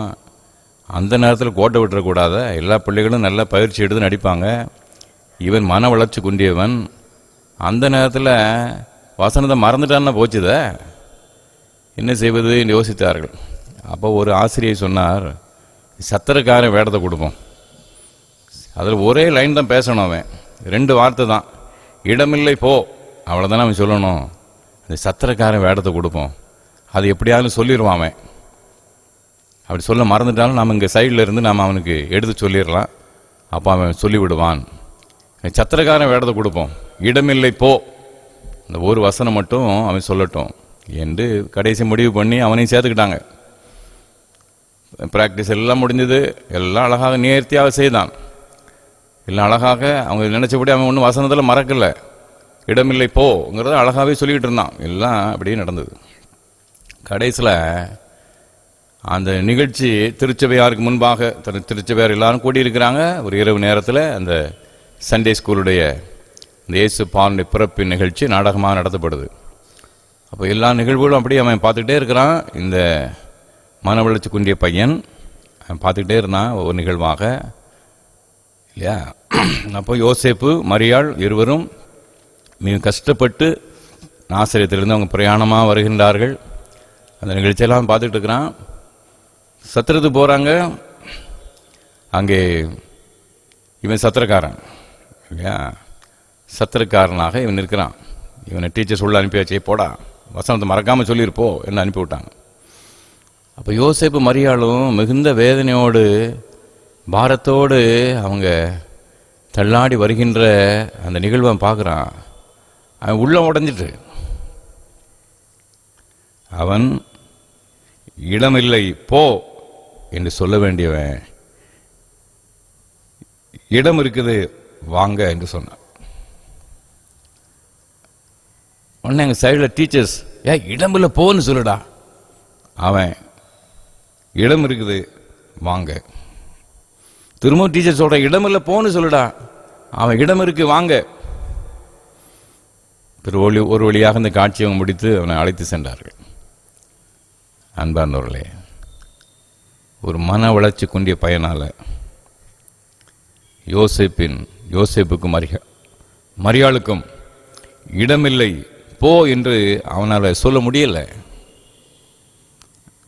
அந்த நேரத்தில் கோட்டை விட்டுறக்கூடாத, எல்லா பிள்ளைகளும் நல்லா பயிற்சி எடுத்து நடிப்பாங்க. இவன் மன வளர்ச்சி குன்றியவன், அந்த நேரத்தில் வசனத்தை மறந்துட்டான்னு போச்சுத, என்ன செய்வது என்று யோசித்தார்கள். அப்போ ஒரு ஆசிரியர் சொன்னார், சத்திரக்காரன் வேடத்தை கொடுப்போம். அதில் ஒரே லைன் தான் பேசணும், அவன் 2 வார்த்தை தான், இடமில்லை போ, அவ்வளோதானே அவன் சொல்லணும். அந்த சத்திரக்காரன் வேடத்தை கொடுப்போம், அது எப்படியாவது சொல்லிடுவான் அவன். அப்படி சொல்ல மறந்துட்டாலும் நம்ம இங்கே சைடில் இருந்து நாம் அவனுக்கு எடுத்து சொல்லிடலாம். அப்போ அவன் சொல்லிவிடுவான். சத்திரக்காரன் வேடத்தை கொடுப்போம், இடமில்லை போ, அந்த ஒரு வசனம் மட்டும் அவன் சொல்லட்டும் என்று கடைசி முடிவு பண்ணி அவனையும் சேர்த்துக்கிட்டாங்க. ப்ராக்டிஸ் எல்லாம் முடிஞ்சது. எல்லாம் அழகாக நேர்த்தியாக செய்தான். எல்லாம் அழகாக அவங்க நினச்சபடி அவன் ஒன்றும் வசனத்தில் மறக்கலை. இடமில்லை போங்கிறத அழகாகவே சொல்லிக்கிட்டு இருந்தான். எல்லாம் அப்படியே நடந்தது. கடைசியில் அந்த நிகழ்ச்சி திருச்சபையாருக்கு முன்பாக திருச்சபையார் எல்லாரும் கூடியிருக்கிறாங்க. ஒரு இரவு நேரத்தில் அந்த சண்டே ஸ்கூலுடைய இந்த இயேசு பாலுடைய பிறப்பின் நிகழ்ச்சி நாடகமாக நடத்தப்படுது. அப்போ எல்லா நிகழ்வுகளும் அப்படியே அவன் பார்த்துக்கிட்டே இருக்கிறான். இந்த மன வளர்ச்சி குன்றிய பையன் அவன் பார்த்துக்கிட்டே இருந்தான் ஒரு நிகழ்வாக இல்லையா. அப்போ யோசேப்பு மரியாள் இருவரும் மிக கஷ்டப்பட்டு நாசரேத்திலிருந்து அவங்க பிரயாணமாக வருகின்றார்கள். அந்த நிகழ்ச்சியெல்லாம் பார்த்துக்கிட்டு இருக்கிறான். சத்திரத்துக்கு போகிறாங்க. அங்கே இவன் சத்திரக்காரன் இல்லையா, சத்திரக்காரனாக இவன் இருக்கிறான். இவனை டீச்சர்ஸ் உள்ள அனுப்பி வச்சே, போடா வசனத்தை மறக்காமல் சொல்லியிருப்போ என்று அனுப்பிவிட்டாங்க. அப்போ யோசேப்பு மரியாளும் மிகுந்த வேதனையோடு பாரத்தோடு அவங்க தள்ளாடி வருகின்ற அந்த நிகழ்வை பார்க்குறான். அவன் உள்ள உடஞ்சிட்டு, அவன் இடமில்லை போ என்று சொல்ல வேண்டியவன் இடம் இருக்குது வாங்க என்று சொன்னான். உடனே எங்கள் சைடில் டீச்சர்ஸ், இடமில்லை போன்னு சொல்லுடா. அவன் இடம் இருக்குது வாங்க. திரும்பவும் டீச்சர் சொல்ற இடம் இல்லை போன்னு சொல்லுடா. அவன் இடம் இருக்கு வாங்க. ஒரு வழியாக இந்த காட்சியை முடித்து அவனை அழைத்து சென்றார்கள். அன்பார்ந்தவர்களே, ஒரு மன வளர்ச்சி குன்றிய பையனால யோசேப்புக்கும் மரியாளுக்கும் இடமில்லை போ என்று அவனால் சொல்ல முடியல.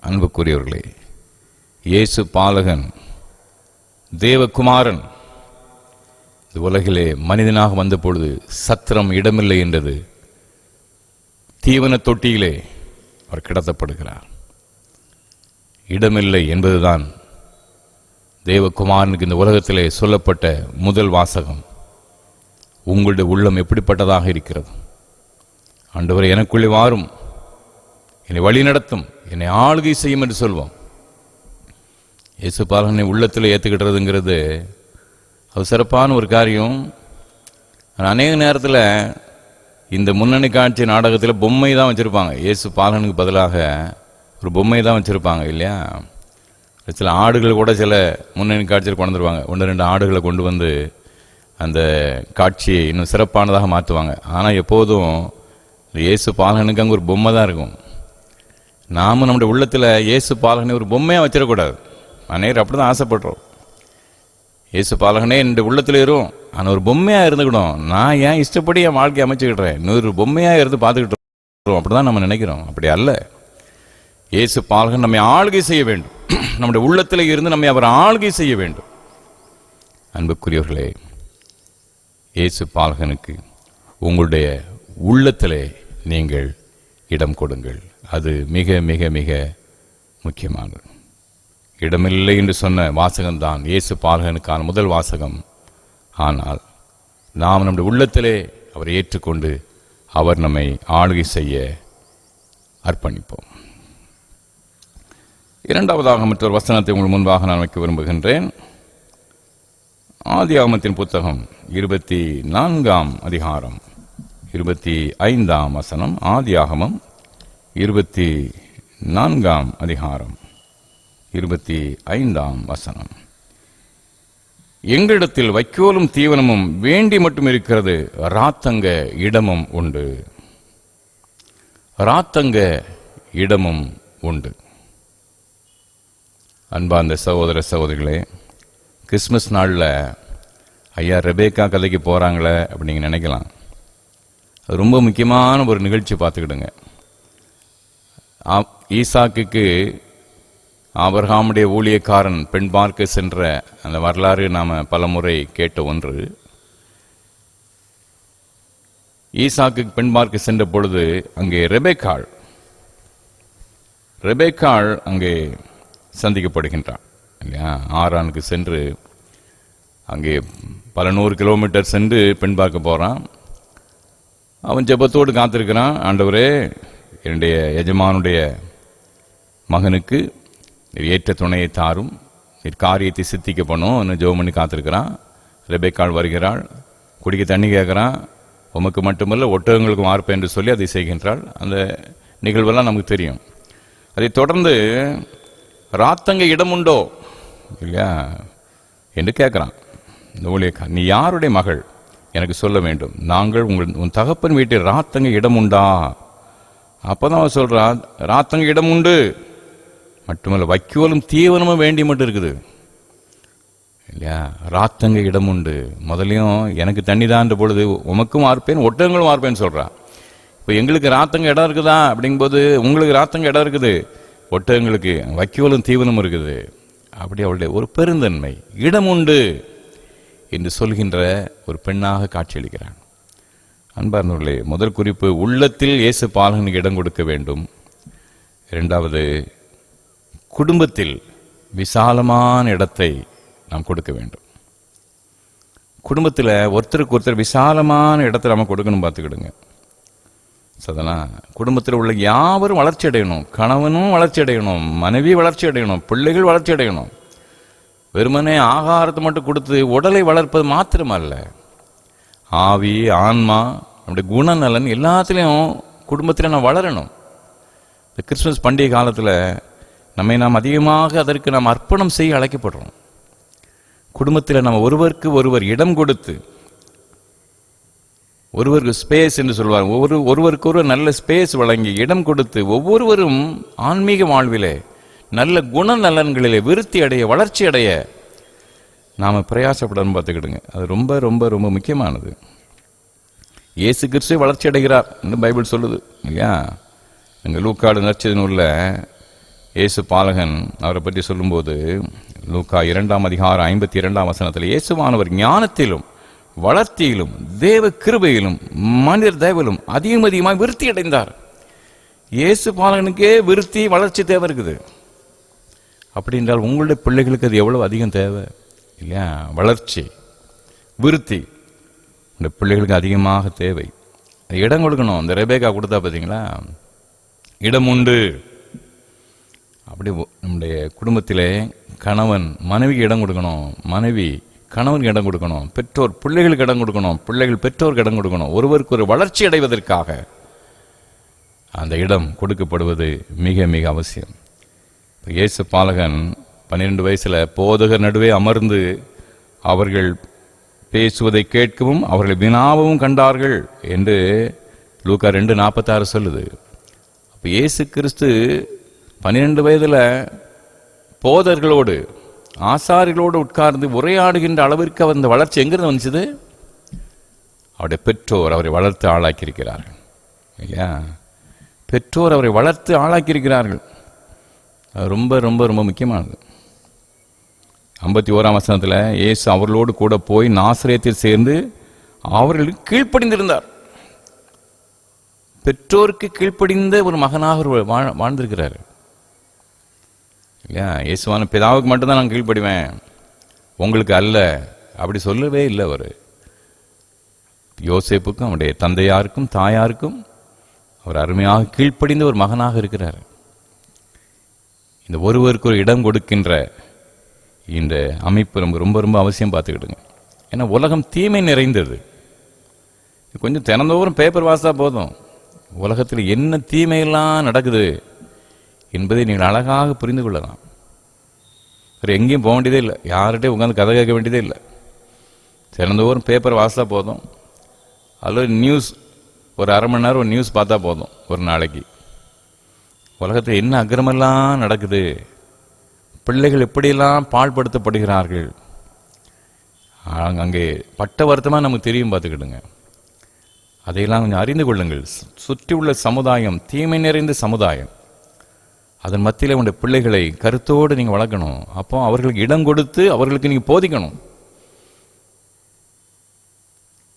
அன்புக்குரியவர்களே, இயேசு பாலகன் தேவகுமாரன் இந்த உலகிலே மனிதனாக வந்த பொழுது சத்திரம் இடமில்லை என்றது. தீவன தொட்டியிலே அவர் கிடத்தப்படுகிறார். இடமில்லை என்பதுதான் தேவகுமாரனுக்கு இந்த உலகத்திலே சொல்லப்பட்ட முதல் வாசகம். உங்களுடைய உள்ளம் எப்படிப்பட்டதாக இருக்கிறது? ஆண்டவரே, எனக்குள்ளே வாரும், என்னை வழி நடத்தும், என்னை ஆளுகை செய்யும் என்று சொல்வோம். இயேசு பாலகனை உள்ளத்தில் ஏற்றுக்கிட்டுறதுங்கிறது அது சிறப்பான ஒரு காரியம். அநேக நேரத்தில் இந்த முன்னணி காட்சி நாடகத்தில் பொம்மை தான் வச்சுருப்பாங்க. இயேசு பாலகனுக்கு பதிலாக ஒரு பொம்மை தான் வச்சுருப்பாங்க இல்லையா? சில ஆடுகள் கூட சில முன்னணி காட்சியில் கொண்டு வந்துருவாங்க. 1-2 ஆடுகளை கொண்டு வந்து அந்த காட்சியை இன்னும் சிறப்பானதாக மாற்றுவாங்க. ஆனால் எப்போதும் இயேசு பாலகனுக்கு அங்கே ஒரு பொம்மை தான் இருக்கும். நாம் நம்முடைய உள்ளத்தில் இயேசு பாலகனை ஒரு பொம்மையாக வச்சிடக்கூடாது. அநேகர் அப்படி தான் ஆசைப்படுறோம். இயேசு பாலகனே என்னுடைய உள்ளத்தில் இருக்கும், ஆனால் ஒரு பொம்மையாக இருந்துக்கிடும். நான் ஏன் இஷ்டப்படி என் வாழ்க்கையை அமைச்சுக்கிட்டேன், இன்னொரு பொம்மையாக இருந்து பார்த்துக்கிட்டு இருக்கோம். அப்படி தான் நம்ம நினைக்கிறோம். அப்படி அல்ல. இயேசு பாலகன் நம்மை ஆளுகை செய்ய வேண்டும். நம்முடைய உள்ளத்தில் இருந்து நம்மை அவர் ஆளுகை செய்ய வேண்டும். அன்புக்குரியவர்களே, இயேசு பாலகனுக்கு உங்களுடைய உள்ளத்திலே நீங்கள் இடம் கொடுங்கள். அது மிக மிக மிக முக்கியமானது. இடமில்லை என்று சொன்ன வாசகம்தான் இயேசு பாலகனுக்கான முதல் வாசகம். ஆனால் நாம் நம்முடைய உள்ளத்திலே அவரை ஏற்றுக்கொண்டு அவர் நம்மை ஆளுகை செய்ய அர்ப்பணிப்போம். இரண்டாவதாக மற்றொரு வசனத்தை உங்கள் முன்பாக நான் வைக்க விரும்புகின்றேன். ஆதியாகமத்தின் புத்தகம் 24ஆம் அதிகாரம் 25ஆம் வசனம். ஆதியாகமம் 24ஆம் அதிகாரம் 25ஆம் வசனம். எங்களிடத்தில் வைக்கோலும் தீவனமும் வேண்டி மட்டும் இருக்கிறது, ராத்தங்க இடமும் உண்டு. ராத்தங்க இடமும் உண்டு. அன்பார்ந்த சகோதர சகோதரிகளே, கிறிஸ்மஸ் நாளில் ஐயா ரெபேக்கா கதைக்கு போகிறாங்களே அப்படி நீங்கள் நினைக்கலாம். அது ரொம்ப முக்கியமான ஒரு நிகழ்ச்சி. பார்த்துக்கிடுங்க. ஈசாக்குக்கு ஆபிரகாமுடைய ஊழியக்காரன் பெண் பார்க்க சென்ற அந்த வரலாறு நாம் பல முறை கேட்ட ஒன்று. ஈசாக்கு பெண் பார்க்க சென்ற பொழுது அங்கே ரெபேக்காள் அங்கே சந்திக்கப்படுகின்றான் இல்லையா? ஆரானுக்கு சென்று அங்கே பல 100 கிலோமீட்டர் சென்று பெண் பார்க்க போகிறான். அவன் ஜெபத்தோடு காத்திருக்கிறான். ஆண்டவரே, என்னுடைய எஜமானுடைய மகனுக்கு ஏற்ற துணையை தாரும், காரியத்தை சித்திக்க பண்ணும் ஜெபம் பண்ணி காத்திருக்கிறான். ரெபேக்காள் வருகிறாள், குடிக்க தண்ணி கேட்குறான். உமக்கு மட்டுமல்ல ஒட்டகங்களுக்கு வார்ப்பேன் என்று சொல்லி அதை செய்கின்றாள். அந்த நிகழ்வெல்லாம் நமக்கு தெரியும். அதை தொடர்ந்து ராத்தங்க இடம் உண்டோ இல்லையா என்று கேட்குறான். இந்த ஊழியக்காரன், நீ யாருடைய மகள் எனக்கு சொல்ல வேண்டும், நாங்கள் உன் தகப்பன் வீட்டில் ராத்தங்க இடம் உண்டா? அப்போதான் அவன் சொல்கிறான், ராத்தங்க இடம் உண்டு, மட்டுமல்ல வைக்கோலும் தீவனமும் வேண்டி மட்டும் இருக்குது இல்லையா? ராத்தங்க இடம் உண்டு. முதலையும் எனக்கு தண்ணி தான்ற பொழுது உமக்கும் வார்ப்பேன் ஒட்டகங்களும் வார்ப்பேன்னு சொல்கிறான். இப்போ எங்களுக்கு ராத்தங்க இடம் இருக்குதா அப்படிங்கும்போது உங்களுக்கு ராத்தங்க இடம் இருக்குது, ஒட்டகங்களுக்கு வைக்கோலும் தீவனம் இருக்குது. அப்படி அவளுடைய ஒரு பெருந்தன்மை, இடம் உண்டு என்று சொல்கின்ற ஒரு பெண்ணாக காட்சியளிக்கிறான். அன்பார்ந்தவர்களே, முதல் குறிப்பு, உள்ளத்தில் இயேசு பாலகனுக்கு இடம் கொடுக்க வேண்டும். இரண்டாவது, குடும்பத்தில் விசாலமான இடத்தை நாம் கொடுக்க வேண்டும். குடும்பத்தில் ஒருத்தருக்கு ஒருத்தர் விசாலமான இடத்தை நம்ம கொடுக்கணும். பார்த்துக்கிடுங்க. அதெல்லாம் குடும்பத்தில் உள்ள யாவரும் வளர்ச்சி அடையணும். கணவனும் வளர்ச்சி அடையணும், மனைவி வளர்ச்சி அடையணும், பிள்ளைகள் வளர்ச்சி அடையணும். வெறுமனே ஆகாரத்தை மட்டும் கொடுத்து உடலை வளர்ப்பது மாத்திரமல்ல, ஆவி, ஆன்மா, நம்முடைய குணநலன் எல்லாத்துலேயும் குடும்பத்தில் நான் வளரணும். இந்த கிறிஸ்மஸ் பண்டிகை காலத்தில் நம்மை நாம் அதிகமாக அதற்கு நாம் அர்ப்பணம் செய்ய அழைக்கப்படுறோம். குடும்பத்தில் நம்ம ஒருவருக்கு ஒருவர் இடம் கொடுத்து, ஒருவருக்கு ஸ்பேஸ் என்று சொல்வார், ஒருவருக்கு ஒரு நல்ல ஸ்பேஸ் வழங்கி இடம் கொடுத்து, ஒவ்வொருவரும் ஆன்மீக வாழ்விலே நல்ல குணநலன்களிலே விருத்தி அடைய, வளர்ச்சி அடைய நாம் பிரயாசப்படணும். பார்த்துக்கிடுங்க, அது ரொம்ப ரொம்ப ரொம்ப முக்கியமானது. இயேசு கிறிஸ்து வளர்ச்சி அடைகிறார் என்று பைபிள் சொல்லுது இல்லையா? எங்கள் லூக்காடு நற்செய்தி நூலில் இயேசு பாலகன் அவரை பற்றி சொல்லும்போது, லூக்கா 2ஆம் அதிகாரம் 52ஆம் வசனத்தில், இயேசுவானவர் ஞானத்திலும் வளர்ச்சியிலும் தேவ கிருபையிலும் மனிதர் தயவிலும் அதிகமாக விருத்தி அடைந்தார். இயேசு பாலகனுக்கே விருத்தி வளர்ச்சி தேவை இருக்குது. அப்படி என்றால் உங்களுடைய பிள்ளைகளுக்கு அது எவ்வளவு அதிகம் தேவை இல்லையா? வளர்ச்சி, விருத்தி இந்த பிள்ளைகளுக்கு அதிகமாக தேவை. இடம் கொடுக்கணும். இந்த ரெபேக்கா கொடுத்தா பார்த்தீங்களா, இடம் உண்டு. அப்படி நம்முடைய குடும்பத்திலே கணவன் மனைவிக்கு இடம் கொடுக்கணும், மனைவி கணவனுக்கு இடம் கொடுக்கணும், பெற்றோர் பிள்ளைகளுக்கு இடம் கொடுக்கணும், பிள்ளைகள் பெற்றோருக்கு இடம் கொடுக்கணும். ஒருவருக்கு ஒரு வளர்ச்சி அடைவதற்காக அந்த இடம் கொடுக்கப்படுவது மிக மிக அவசியம். இப்போ இயேசு பாலகன் 12 வயசில் போதகர் நடுவே அமர்ந்து அவர்கள் பேசுவதை கேட்கவும் அவர்களை வினாவும் கண்டார்கள் என்று லூக்கா 2:46 சொல்லுது. அப்போ இயேசு கிறிஸ்து 12 வயதில் போதர்களோடு ஆசாரிகளோடு உட்கார்ந்து உரையாடுகின்ற அளவிற்கு அந்த வளர்ச்சி எங்கிருந்து வந்துச்சுது? அவருடைய பெற்றோர் அவரை வளர்த்து ஆளாக்கியிருக்கிறார்கள் இல்லையா? பெற்றோர் அவரை வளர்த்து ஆளாக்கியிருக்கிறார்கள். அது ரொம்ப ரொம்ப ரொம்ப முக்கியமானது. 51ஆம் வசனத்தில் இயேசு அவர்களோடு கூட போய் நாசரேத்தில் சேர்ந்து அவர்களுக்கு கீழ்ப்படிந்திருந்தார். பெற்றோருக்கு கீழ்ப்படிந்த ஒரு மகனாக வாழ்ந்திருக்கிறார் இல்லையா? இயேசுவான பிதாவுக்கு மட்டும்தான் நான் கீழ்ப்படிவேன், உங்களுக்கு அல்ல, அப்படி சொல்லவே இல்லை. அவர் யோசேப்புக்கும் அவருடைய தந்தையாருக்கும் தாயாருக்கும் அவர் அருமையாக கீழ்ப்படிந்த ஒரு மகனாக இருக்கிறார். இந்த ஒருவருக்கு ஒரு இடம் கொடுக்கின்ற இந்த அமைப்பு நம்ம ரொம்ப ரொம்ப அவசியம். பார்த்துக்கிடுங்க. ஏன்னா உலகம் தீமை நிறைந்தது. கொஞ்சம் தினந்தோறும் பேப்பர் வாசித்தா போதும், உலகத்தில் என்ன தீமையெல்லாம் நடக்குது என்பதை நீங்கள் அழகாக புரிந்து கொள்ளலாம். வேறு எங்கேயும் போக வேண்டியதே இல்லை, யார்கிட்டையும் உட்காந்து கதை கேட்க வேண்டியதே இல்லை. தினந்தோறும் பேப்பர் வாசித்தா போதும், அதில் நியூஸ் ஒரு அரை மணி நேரம் ஒரு நியூஸ் பார்த்தா போதும். ஒரு நாளைக்கு உலகத்தில் என்ன அக்கிரமெல்லாம் நடக்குது, பிள்ளைகள் எப்படியெல்லாம் பாழ்படுத்தப்படுகிறார்கள், அங்கே பட்ட வருத்தமாக நமக்கு தெரியும். பார்த்துக்கிடுங்க, அதையெல்லாம் கொஞ்சம் அறிந்து கொள்ளுங்கள். சுற்றி உள்ள சமுதாயம் தீமை நிறைந்த சமுதாயம். அதன் மத்தியில் உங்களுடைய பிள்ளைகளை கருத்தோடு நீங்கள் வளர்க்கணும். அப்போ அவர்களுக்கு இடம் கொடுத்து அவர்களுக்கு நீங்கள் போதிக்கணும்.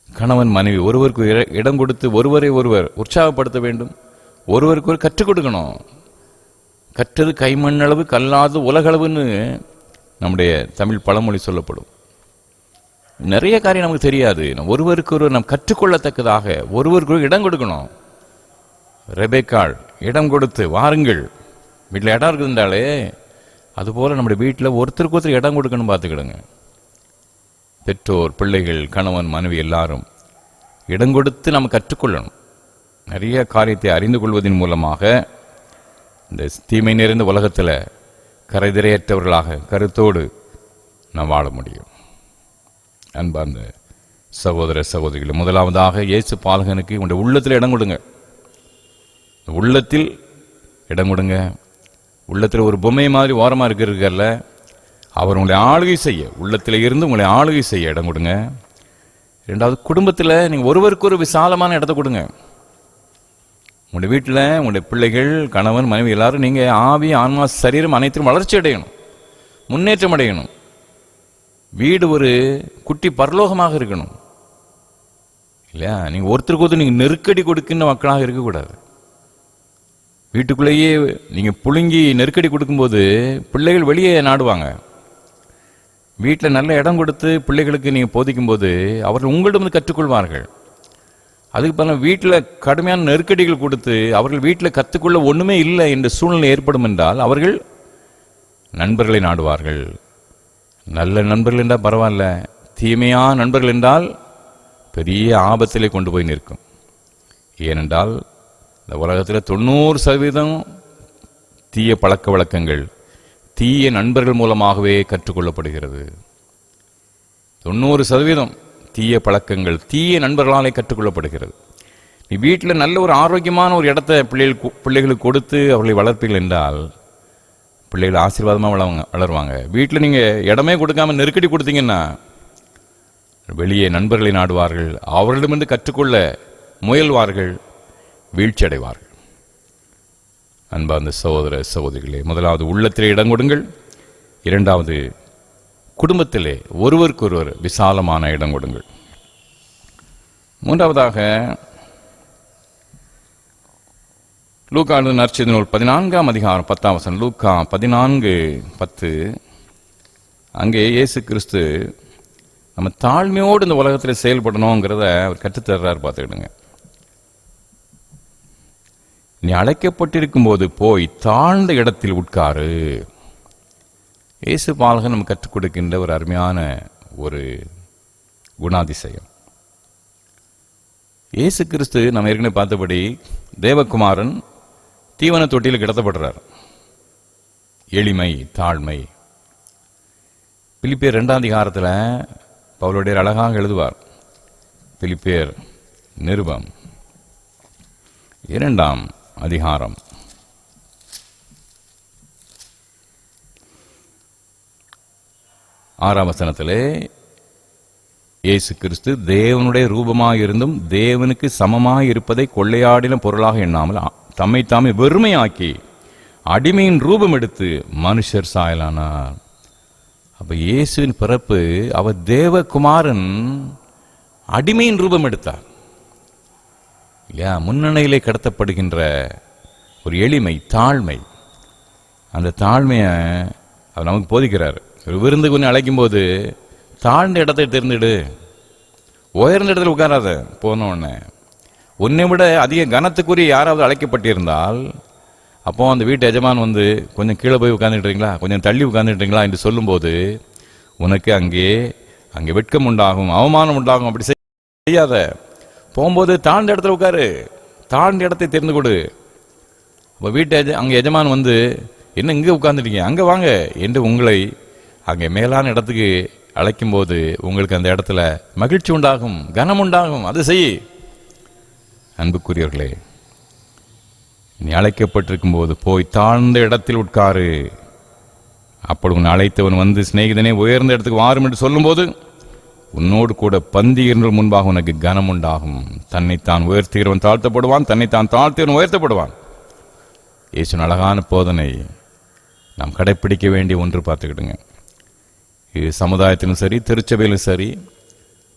கணவன் மனைவி ஒருவருக்கு இடம் கொடுத்து ஒருவரை ஒருவர் உற்சாகப்படுத்த வேண்டும், ஒருவருக்கு ஒரு கற்றுக் கொடுக்கணும். கற்றது கைமண்ணளவு கல்லாது உலகளவுன்னு நம்முடைய தமிழ் பழமொழி சொல்லப்படும். நிறைய காரியம் நமக்கு தெரியாது, ஒருவருக்கு ஒரு நாம் கற்றுக்கொள்ளத்தக்கதாக ஒருவருக்கு இடம் கொடுக்கணும். ரெபேக்காள் இடம் கொடுத்து வாருங்கள், வீட்டில் இடம் இருக்குதுன்றாலே அதுபோல் நம்முடைய வீட்டில் ஒருத்தருக்கு ஒருத்தர் இடம் கொடுக்கணும். பார்த்துக்கிடுங்க, பெற்றோர் பிள்ளைகள் கணவன் மனைவி எல்லாரும் இடம் கொடுத்து நம்ம கற்றுக்கொள்ளணும். நிறைய காரியத்தை அறிந்து கொள்வதன் மூலமாக இந்த தீமை நிறைந்த உலகத்தில் கரைதிரையற்றவர்களாக கருத்தோடு நாம் வாழ முடியும். அன்பார்ந்த சகோதர சகோதரிகள், முதலாவதாக இயேசு பாலகனுக்கு உங்களுடைய உள்ளத்தில் இடம் கொடுங்க. உள்ளத்தில் இடம் கொடுங்க. உள்ளத்தில் ஒரு பொம்மை மாதிரி ஓரமாக இருக்கிறதுக்கல்ல, அவர் உங்களை ஆளுகை செய்ய, உள்ளத்தில் இருந்து உங்களை ஆளுகை செய்ய இடம் கொடுங்க. ரெண்டாவது, குடும்பத்தில் நீங்கள் ஒருவருக்கு ஒரு விசாலமான இடத்த கொடுங்க. உங்களுடைய வீட்டில் உங்களுடைய பிள்ளைகள் கணவன் மனைவி எல்லாரும் நீங்கள் ஆவி ஆன்மா சரீரம் அனைத்திலும் வளர்ச்சி அடையணும், முன்னேற்றம் அடையணும். வீடு ஒரு குட்டி பரலோகமாக இருக்கணும் இல்லையா? நீங்கள் ஒருத்தருக்கு ஒருத்தர் நீங்கள் நெருக்கடி கொடுக்கின்ற மக்களாக இருக்கக்கூடாது. வீட்டுக்குள்ளேயே நீங்கள் புழுங்கி நெருக்கடி கொடுக்கும்போது பிள்ளைகள் வெளியே நாடுவாங்க. வீட்டில் நல்ல இடம் கொடுத்து பிள்ளைகளுக்கு நீங்கள் போதிக்கும்போது அவர்கள் உங்களிடம் கற்றுக்கொள்வார்கள். அதுக்கு பதிலாக வீட்டில் கடுமையான நெருக்கடிகள் கொடுத்து அவர்கள் வீட்டில் கற்றுக்கொள்ள ஒன்றுமே இல்லை என்ற சூழ்நிலை ஏற்படும் என்றால் அவர்கள் நண்பர்களை நாடுவார்கள். நல்ல நண்பர்கள் என்றால் பரவாயில்ல, தீமையான நண்பர்கள் என்றால் பெரிய ஆபத்திலே கொண்டு போய் நிற்கும். ஏனென்றால் இந்த உலகத்தில் 90% தீய பழக்க வழக்கங்கள் தீய நண்பர்கள் மூலமாகவே கற்றுக்கொள்ளப்படுகிறது. 90% தீய பழக்கங்கள் தீய நண்பர்களாலே கற்றுக்கொள்ளப்படுகிறது. நீ வீட்டில் நல்ல ஒரு ஆரோக்கியமான ஒரு இடத்த பிள்ளைகளுக்கு கொடுத்து அவர்களை வளர்ப்பீர்கள் என்றால் பிள்ளைகள் ஆசீர்வாதமாக வளருவாங்க. வீட்டில் நீங்கள் இடமே கொடுக்காம நெருக்கடி கொடுத்தீங்கன்னா வெளியே நண்பர்களை நாடுவார்கள், அவர்களிடமிருந்து கற்றுக்கொள்ள முயல்வார்கள், வீழ்ச்சி அடைவார்கள். அன்பார்ந்த சகோதர சகோதரிகளே, முதலாவது உள்ளத்திலே இடம் கொடுங்கள். இரண்டாவது குடும்பத்திலே ஒருவருக்கொருவர் விசாலமான இடம் கொடுங்கள். மூன்றாவதாக லூக்கா நற்செய்தி நூல் 14ஆம் அதிகாரம் 10ஆம் வசனம். லூக்கா 14:10. அங்கே இயேசு கிறிஸ்து நம்ம தாழ்மையோடு இந்த உலகத்தில் செயல்படணுங்கிறத அவர் கற்றுத்தர்றார். பார்த்துக்கிடுங்க. நீ அழைக்கப்பட்டிருக்கும் போது போய் தாழ்ந்த இடத்தில் உட்காரு. இயேசு பாலகன் நம்ம கற்றுக் கொடுக்கின்ற ஒரு அருமையான ஒரு குணாதிசயம். இயேசு கிறிஸ்து நம்ம ஏற்கனவே பார்த்தபடி தேவகுமாரன் தீவன தொட்டியில் கிடத்தப்படுறார். எளிமை, தாழ்மை. பிலிப்பியர் 2ஆம் அதிகாரத்தில் பவுலுடைய அழகாக எழுதுவார். பிலிப்பியர் நிருபம் 2ஆம் அதிகாரம் 6ஆம் வசனத்திலே இயேசு கிறிஸ்து தேவனுடைய ரூபமாக இருந்தும் தேவனுக்கு சமமாக இருப்பதை கொள்ளையாடின பொருளாக எண்ணாமல் தம்மை தாமே வெறுமையாக்கி அடிமையின் ரூபம் எடுத்து மனுஷர் சாயலானார். அப்ப இயேசுவின் பிறப்பு, அவர் தேவகுமாரன் அடிமையின் ரூபம் எடுத்தார் இல்லையா? முன்னணியிலே கடத்தப்படுகின்ற ஒரு எளிமை, தாழ்மை. அந்த தாழ்மையை அவர் நமக்கு போதிக்கிறார். ஒரு விருந்து கொஞ்சம் அழைக்கும் போது தாழ்ந்த இடத்தை தேர்ந்தெடு, உயர்ந்த இடத்துல உட்காராத. போன உடனே உன்னை விட அதிக கனத்துக்குரிய யாராவது அழைக்கப்பட்டிருந்தால் அப்போ அந்த வீட்டு எஜமான் வந்து கொஞ்சம் கீழே போய் உட்காந்துட்டுறீங்களா, கொஞ்சம் தள்ளி உட்காந்துட்டுறீங்களா என்று சொல்லும்போது உனக்கு அங்கே வெட்கம் உண்டாகும், அவமானம் உண்டாகும். அப்படி செய்யாத. போகும்போது தாழ்ந்த இடத்துல உட்காரு, தாழ்ந்த இடத்தை தெரிந்து கொடு. இப்போ அங்கே எஜமான் வந்து என்ன இங்கே உட்காந்துட்டீங்க, அங்கே வாங்க என்று உங்களை அங்கே மேலான இடத்துக்கு அழைக்கும்போது உங்களுக்கு அந்த இடத்துல மகிழ்ச்சி உண்டாகும், கனம் உண்டாகும். அது செய். அன்புக்குரியவர்களே, நீ அழைக்கப்பட்டிருக்கும் போது போய் தாழ்ந்த இடத்தில் உட்காரு. அப்படி உன்னை அழைத்தவன் வந்து சிநேகிதனே உயர்ந்த இடத்துக்கு வாரும் என்று சொல்லும்போது உன்னோடு கூட பந்தியினர் முன்பாக உனக்கு கனம் உண்டாகும். தன்னைத்தான் உயர்த்துகிறவன் தாழ்த்தப்படுவான், தன்னைத்தான் தாழ்த்துகிறவன் உயர்த்தப்படுவான். இயேசுவின் அழகான போதனை நாம் கடைப்பிடிக்க வேண்டிய ஒன்று. பார்த்துக்கிடுங்க. இது சமுதாயத்திலும் சரி, திருச்சபையிலும் சரி,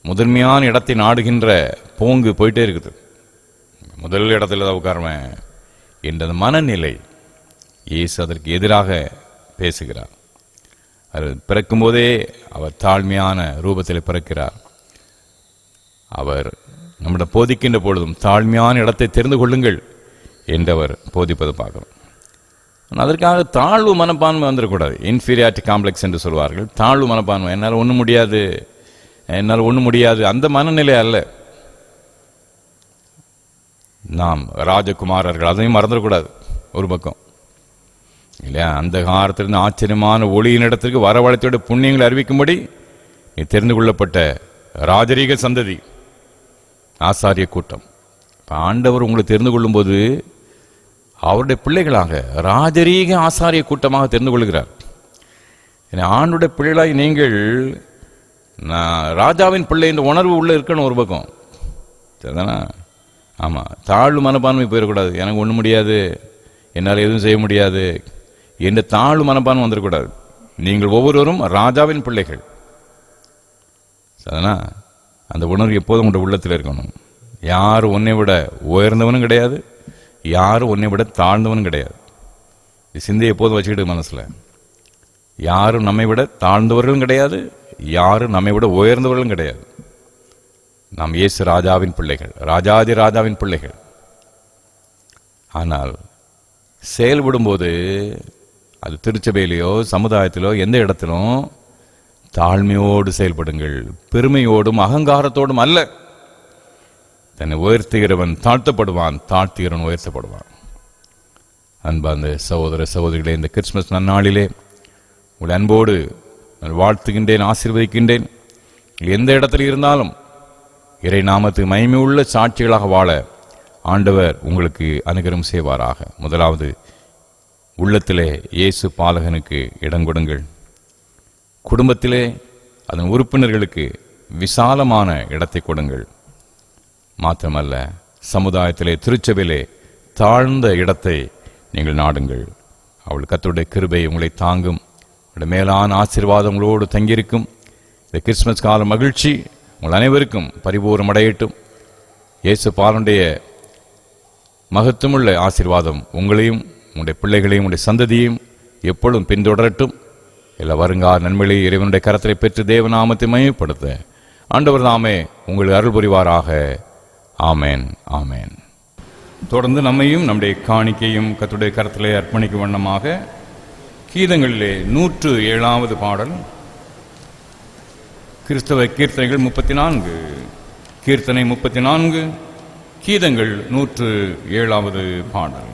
முதன்மையான இடத்தை நாடுகின்ற போங்கு போயிட்டே இருக்குது. முதல் இடத்துல தான் உட்காருவேன் என்ற மனநிலை இயேசு அதற்கு எதிராக பேசுகிறார். அவர் பிறக்கும்போதே அவர் தாழ்மையான ரூபத்தில் பிறக்கிறார். அவர் நம்மிடம் போதிக்கின்ற பொழுதும் தாழ்மையான இடத்தை தெரிந்து கொள்ளுங்கள் என்றவர் போதிப்பது பார்க்கிறோம். அதற்காக தாழ்வு மனப்பான்மை வந்துடக்கூடாது. இன்ஃபீரியாரிட்டி காம்ப்ளெக்ஸ் என்று சொல்வார்கள். தாழ்வு மனப்பான்மை, என்னால் ஒன்றும் முடியாது, என்னால் ஒன்றும் முடியாது, அந்த மனநிலை அல்ல. நாம் ராஜகுமாரர்கள், அதையும் மறந்துடக்கூடாது ஒரு பக்கம் இல்லையா? அந்த காலத்திலிருந்து ஆச்சரியமான ஒளியின் இடத்திற்கு வரவழைத்தோட புண்ணியங்களை அறிவிக்கும்படி நீ தெரிந்து கொள்ளப்பட்ட ராஜரீக சந்ததி, ஆசாரிய கூட்டம். இப்போ ஆண்டவர் உங்களை தெரிந்து கொள்ளும்போது அவருடைய பிள்ளைகளாக ராஜரீக ஆசாரிய கூட்டமாக தெரிந்து கொள்கிறார். ஆண்டுடைய பிள்ளைகளாக நீங்கள் ராஜாவின் பிள்ளை என்ற உணர்வு உள்ள இருக்கணும் ஒரு பக்கம். சரிதானா? ஆமாம். தாழ்வு மனப்பான்மை போயிடக்கூடாது. எனக்கு ஒன்றும் முடியாது, என்னால் எதுவும் செய்ய முடியாது என்ற தாழ்வு மனப்பான்மை வந்துடக்கூடாது. நீங்கள் ஒவ்வொருவரும் ராஜாவின் பிள்ளைகள். சரிதானா? அந்த உணர்வு எப்போதும் உங்களுடைய உள்ளத்தில் இருக்கணும். யாரும் உன்னை விட உயர்ந்தவனும் கிடையாது, யாரும் உன்னை விட தாழ்ந்தவனும் கிடையாது. சிந்தையை எப்போதும் வச்சுக்கிட்டு மனசில். யாரும் நம்மை விட தாழ்ந்தவர்களும் கிடையாது, யாரும் நம்மை விட உயர்ந்தவர்களும் கிடையாது. நாம் இயேசு ராஜாவின் பிள்ளைகள், ராஜாதி ராஜாவின் பிள்ளைகள். ஆனால் செயல்படும்போது அது திருச்சபையிலையோ சமுதாயத்திலோ எந்த இடத்திலும் தாழ்மையோடு செயல்படுங்கள். பெருமையோடும் அகங்காரத்தோடும் அல்ல. தன்னை உயர்த்துகிறவன் தாழ்த்தப்படுவான், தாழ்த்துகிறவன் உயர்த்தப்படுவான். அன்பார்ந்த சகோதர சகோதரிகளே, இந்த கிறிஸ்மஸ் நன்னாளிலே உங்கள் அன்போடு நான் வாழ்த்துகின்றேன், ஆசீர்வதிக்கின்றேன். எந்த இடத்துல இருந்தாலும் இறை நாமத்துக்கு மகிமை உள்ள சாட்சிகளாக வாழ ஆண்டவர் உங்களுக்கு அனுகிரகம் செய்வாராக. முதலாவது, உள்ளத்திலே இயேசு பாலகனுக்கு இடம் கொடுங்கள். குடும்பத்திலே அதன் உறுப்பினர்களுக்கு விசாலமான இடத்தை கொடுங்கள். மாத்திரமல்ல, சமுதாயத்திலே, திருச்சபையிலே தாழ்ந்த இடத்தை நீங்கள் நாடுங்கள். அவள் கர்த்தருடைய கிருபை உங்களை தாங்கும். உங்களுடைய மேலான ஆசீர்வாதங்களோடு தங்கியிருக்கும். இந்த கிறிஸ்மஸ் கால மகிழ்ச்சி உங்கள் அனைவருக்கும் பரிபூர்ணமடையட்டும். இயேசு பாலனுடைய மகத்துவமுள்ள ஆசீர்வாதம் உங்களையும் உங்களுடைய பிள்ளைகளையும் உங்களுடைய சந்ததியையும் எப்பொழுதும் பின்தொடரட்டும். எல்லா வருங்கால நன்மையை இறைவனுடைய கரத்தை பெற்று தேவநாமத்தை மகிமைப்படுத்த ஆண்டவர் தாமே உங்களுக்கு அருள் புரிவாராக. ஆமேன், ஆமேன். தொடர்ந்து நம்மையும் நம்முடைய காணிக்கையும் கர்த்தருடைய கரத்திலே அர்ப்பணிக்கும் வண்ணமாக கீதங்களிலே 107வது பாடல், கிறிஸ்தவ கீர்த்தனைகள் 34, கீர்த்தனை 34, கீதங்கள் 107வது பாடல்.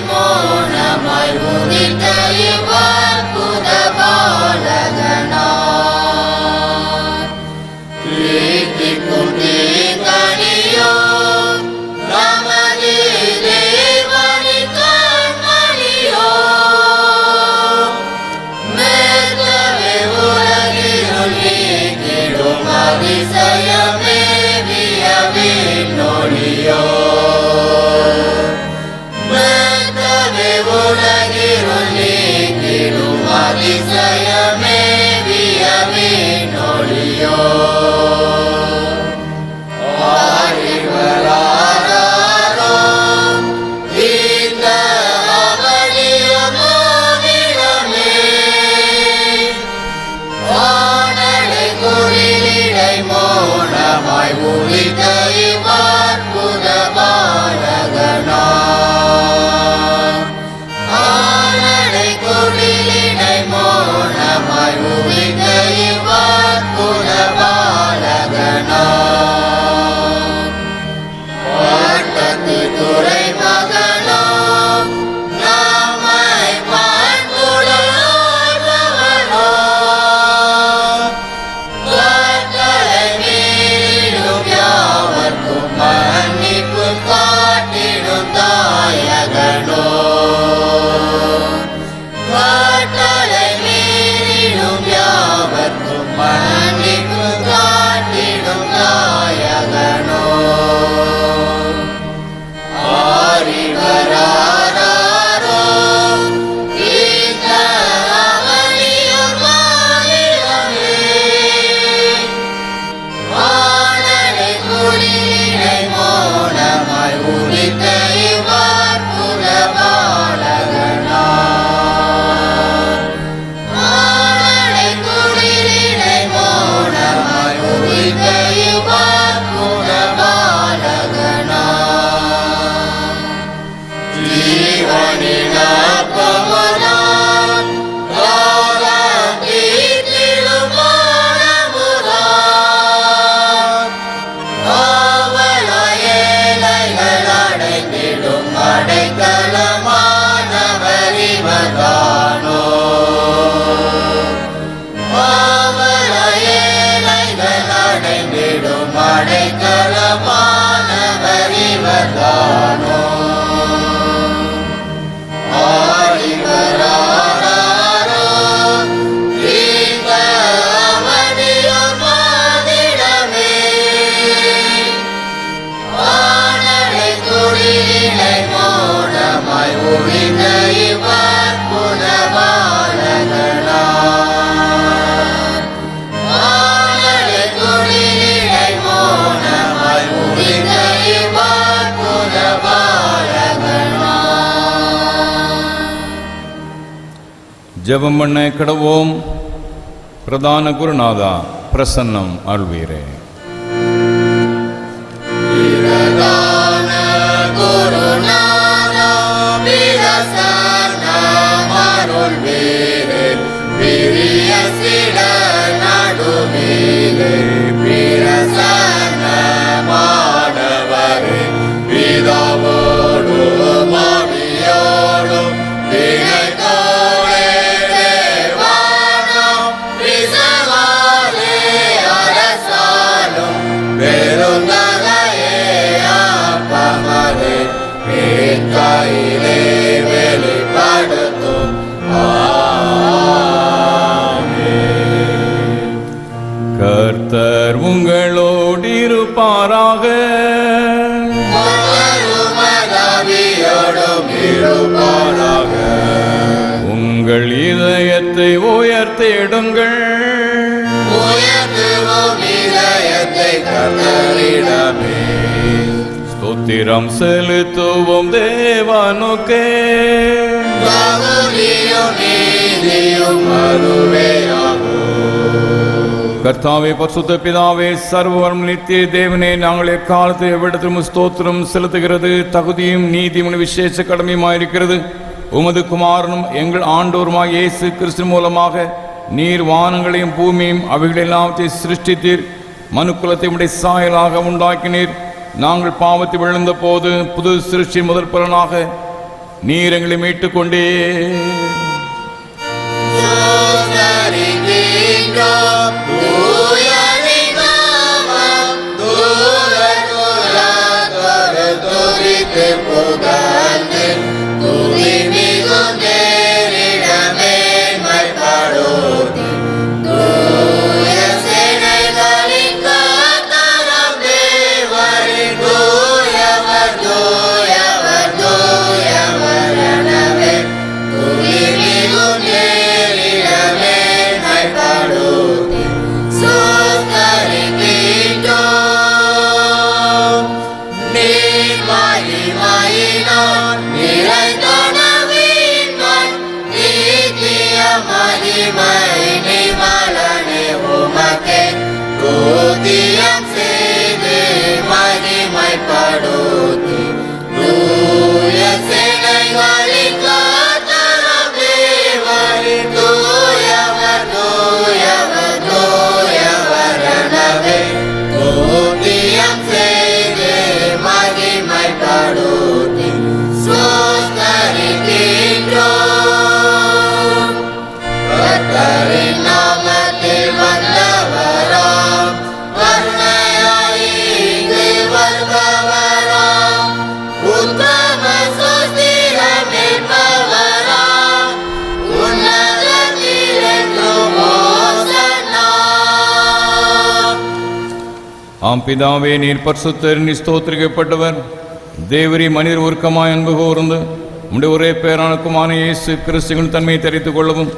More ஜெபம் பண்ண கடவோம். பிரதான குருநாதா பிரசன்னம் அருள்வீரே. கர்த்தர் உங்களோடு இருப்பாராக. உங்கள் இதயத்தை உயர்த்திடுங்கள். ஸ்தோத்திரம் செலுத்துவோம் தேவனுக்கே. கர்த்தாவே, பரிசுத்த பிதாவே, சர்வவரம் நித்திய தேவனே, நாங்கள் எக்காலத்து எவ்விடத்திலும் ஸ்தோத்திரம் செலுத்துகிறது தகுதியும் நீதியும் விசேஷ கடமையுமாயிருக்கிறது. உமது குமாரனும் எங்கள் ஆண்டோருமாய் இயேசு கிறிஸ்து மூலமாக நீர் வானங்களையும் பூமியும் அவைகளெல்லாவற்றை சிருஷ்டித்தீர். மனுக்குலத்தை உடைய சாயலாக உண்டாக்கினீர். நாங்கள் பாவத்தை விழுந்த போது புது சிருஷ்டி முதற் பலனாக நீர் எங்களை மீட்டுக் கொண்டே. ஆம் பிதாவே, நீர் பரிசுத்தர், நீர் ஸ்தோத்திரிக்கப்பட்டவர். தேவரி மனிதர் உருக்கமாய் அன்பு கூர்ந்து உம்முடைய ஒரே பேரான குமாரனான இயேசு கிறிஸ்துவின் தன்மையை தெரிந்து கொள்ளவும்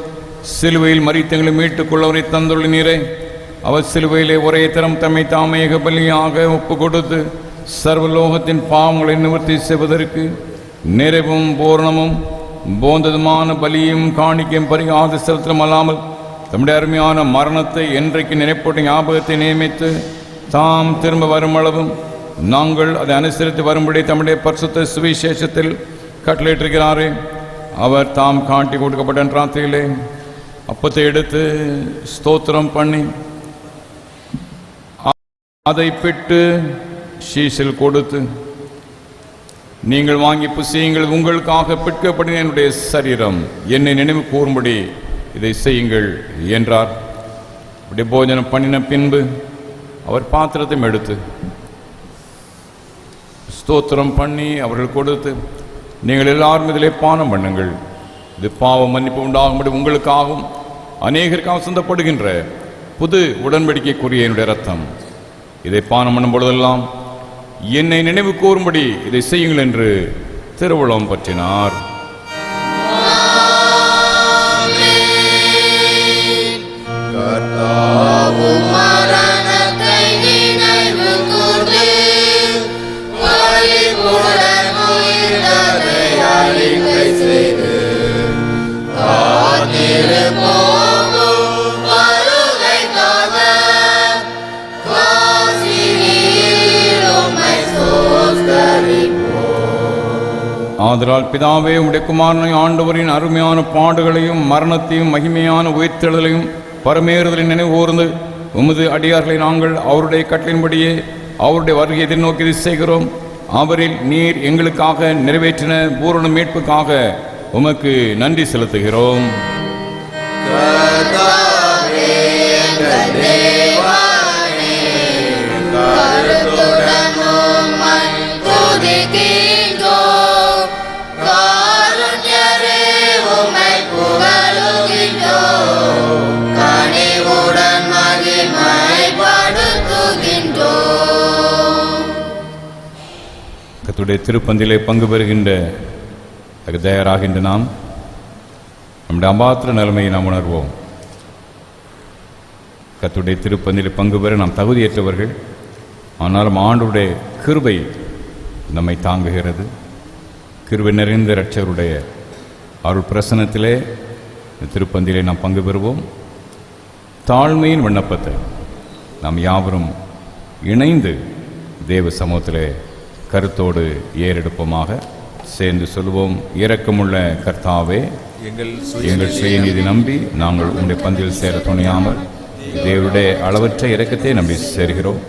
சிலுவையில் மரித்தங்களை மீட்டுக் கொள்ளவரை தந்துள்ள நீரே. அவர் சிலுவையிலே ஒரே தரம் தம்மை தாமேக பலியாக ஒப்பு கொடுத்து சர்வலோகத்தின் பாவங்களை நிவர்த்தி செய்வதற்கு நிறைவும் பூரணமும் போந்ததுமான பலியும் காணிக்கையும் பரிகாத செலுத்தலும் அல்லாமல் தம்முடைய அருமையான மரணத்தை என்றைக்கு நினைப்போட்ட ஞாபகத்தை நியமித்து தாம் திரும்ப வரும் அளவும் நாங்கள் அதை அனுசரித்து வரும்படி தம்முடைய பரிசுத்த சுவிசேஷத்தில் கட்டளையிட்டிருக்கிறாரே. அவர் தாம் காட்டி கொடுக்கப்பட்ட ராத்திரியிலே அப்பத்தை எடுத்து ஸ்தோத்திரம் பண்ணி அதை பிட்டு சீஷில் கொடுத்து, நீங்கள் வாங்கி புசியுங்கள், உங்களுக்காக பிற்கப்படின என்னுடைய சரீரம், என்னை நினைவு கூறும்படி இதை செய்யுங்கள் என்றார். அப்படி போஜனம் பண்ணின பின்பு அவர் பாத்திரத்தையும் எடுத்து ஸ்தோத்திரம் பண்ணி அவர்கள் கொடுத்து, நீங்கள் எல்லாரும் இதிலே பானம் பண்ணுங்கள், இது பாவ மன்னிப்பு உண்டாகும்படி உங்களுக்காகவும் அநேகருக்காக சொந்தப்படுகின்ற புது உடன்படிக்கைக்குரிய என்னுடைய ரத்தம், இதை பானம் பண்ணும் பொழுதெல்லாம் என்னை நினைவு கூறும்படி இதை செய்யுங்கள் என்று திருவுளம் பற்றினார். ஆதலால் பிதாவே, உம்முடைய குமாரனை ஆண்டவரின் அருமையான பாடுகளையும் மரணத்தையும் மகிமையான உயிர்த்தெழுதலையும் பரமேறுதலின் நினைவு கூர்ந்து உமது அடியார்களை நாங்கள் அவருடைய கட்டளையின்படியே அவருடைய வருகை எதிர்நோக்கி செய்கிறோம். அவரில் நீர் எங்களுக்காக நிறைவேற்றின பூரண மீட்புக்காக உமக்கு நன்றி செலுத்துகிறோம். கர்த்தருடைய திருப்பந்திலே பங்கு பெறுகின்ற தயாராகின்ற நாம் நம்முடைய அபாத்திர நிலைமையை நாம் உணர்வோம். கர்த்தருடைய திருப்பந்திலே பங்கு பெற நாம் தகுதியற்றவர்கள், ஆனாலும் ஆண்டவருடைய கிருபை நம்மை தாங்குகிறது. கிருபை நிறைந்த இரட்சகருடைய அருள் பிரசன்னத்திலே திருப்பந்திலே நாம் பங்கு பெறுவோம். தாழ்மையின் விண்ணப்பத்தை நாம் யாவரும் இணைந்து தேவ சமூகத்திலே கருத்தோடு ஏறெடுப்போமாக. சேர்ந்து சொல்வோம். இரக்கமுள்ள கர்த்தாவே, எங்கள் சுயநீதி நம்பி நாங்கள் உங்களுடைய பந்தில் சேர துணியாமல் தேவருடைய அளவற்ற இரக்கத்தை நம்பி சேர்கிறோம்.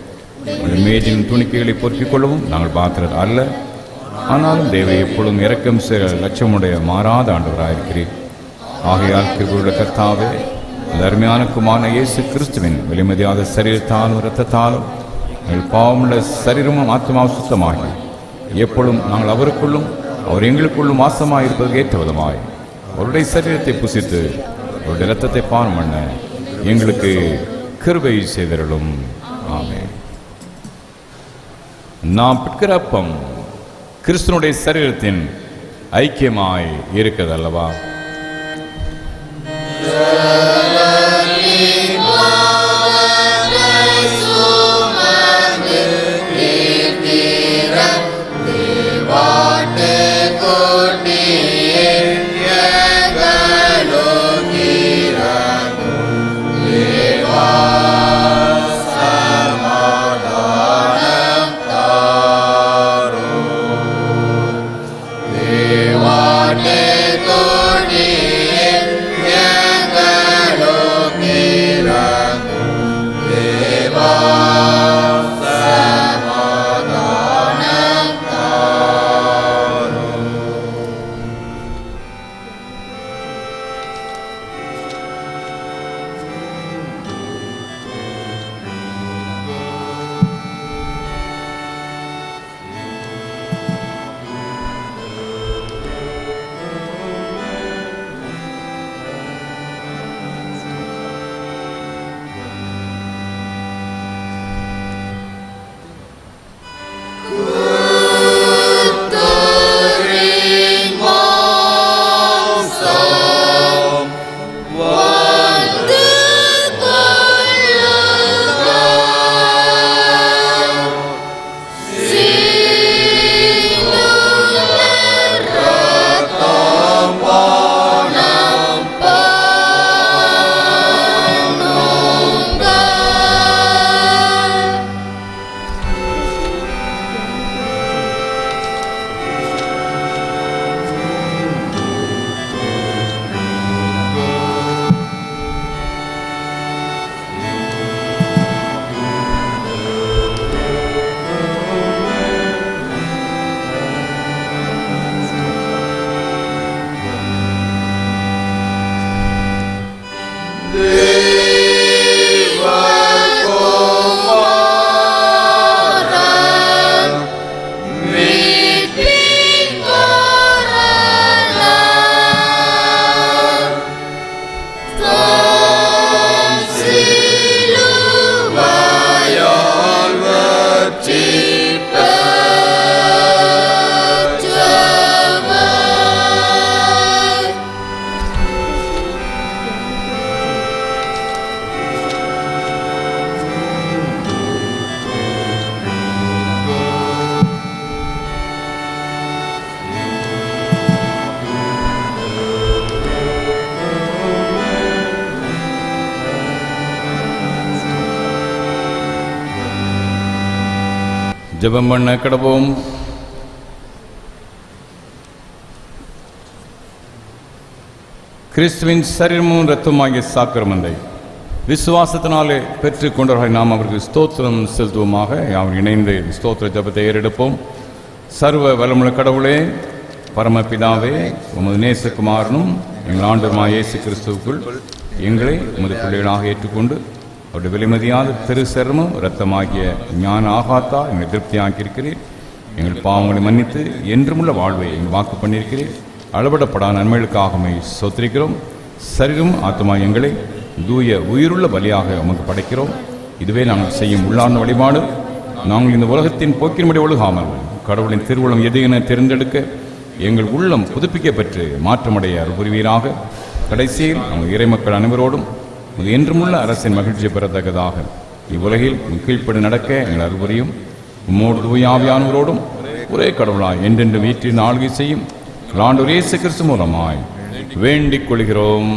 உங்களுடைய மேஜின் துணிக்கைகளை பொறுக்கிக் கொள்ளவும் நாங்கள் பாத்திரர் அல்ல, ஆனாலும் தேவை எப்பொழுதும் இரக்கம் சேர லட்சமுடைய மாறாத ஆண்டவராயிருக்கிறீர். ஆகையால் கிருபையுள்ள கர்த்தாவே, அந்த அருமையான குமாரன இயேசு கிறிஸ்துவின் வெளிமதியாத சரீரத்தாலும் இரத்தத்தாலும் எங்கள் பாவமுள்ள சரீரமும் ஆத்மாவும் சுத்தமாகி எப்பொழுதும் நாங்கள் அவருக்குள்ளும் அவர் எங்களுக்குள்ளும் வாசமாக இருப்பதற்கு ஏற்ற விதமாய் அவருடைய சரீரத்தை புசித்து அவருடைய இரத்தத்தை பானம் பண்ண எங்களுக்கு கிருபை செய்தருளும். ஆமென். நாம் பிற்கிற அப்பம் கிறிஸ்துனுடைய சரீரத்தின் ஐக்கியமாய் இருக்கிறது அல்லவா? Dewa ஜெபம் பண்ண கடவோம். கிறிஸ்துவின் சரீரமும் இரத்தமாகிய சாக்கிரமந்தை விசுவாசத்தினாலே பெற்றுக் கொண்டவர்கள் நாம் அவருக்கு ஸ்தோத்திரம் செலுத்துவோமாக. அவர் இணைந்து ஸ்தோத்திர ஜெபத்தை ஏறெடுப்போம். சர்வ வல்லமுள்ள கடவுளே, பரமபிதாவே, உமது நேசகுமாரனும் எங்கள் ஆண்டவருமாகிய இயேசு கிறிஸ்துவுக்குள் எங்களை உமது பிள்ளைகளாக ஏற்றுக்கொண்டு அவருடைய விலைமதியாத திருசரமும் இரத்தமாகிய ஞான ஆகாத்தா எங்களை திருப்தியாக்கியிருக்கிறீர். எங்கள் பாவங்களை மன்னித்து என்றுமுள்ள வாழ்வை எங்கள் வாக்கு பண்ணியிருக்கிறீர். அளவிடப்படாத நன்மைகளுக்காக சொத்திரிக்கிறோம். சரீரம் ஆத்மா எங்களை தூய உயிருள்ள பலியாக உமக்கு படைக்கிறோம். இதுவே நாங்கள் செய்யும் உள்ளார்ந்த வழிபாடு. நாங்கள் இந்த உலகத்தின் போக்கின்படி ஒழுகாமல் கடவுளின் திருவுளம் எது என தேர்ந்தெடுக்க எங்கள் உள்ளம் புதுப்பிக்கப்பெற்று மாற்றமடைய அருள் புரிவீராக. கடைசியில் நாங்கள் இறைமக்கள் அனைவரோடும் என்றுமுள்ள அரசின் மகிழ்ச்சியை பெறத்தக்கதாக இவ்வுலகில் கீழ்ப்படி நடக்க எங்கள் அருள் புரியும். உம்மோடு தூயாவியானவரோடும் ஒரே கடவுளாய் என்றென்று வீட்டில் ஆளுகை செய்யும் ஆண்டவர் இயேசு கிறிஸ்து மூலமாய் வேண்டிக் கொள்கிறோம்.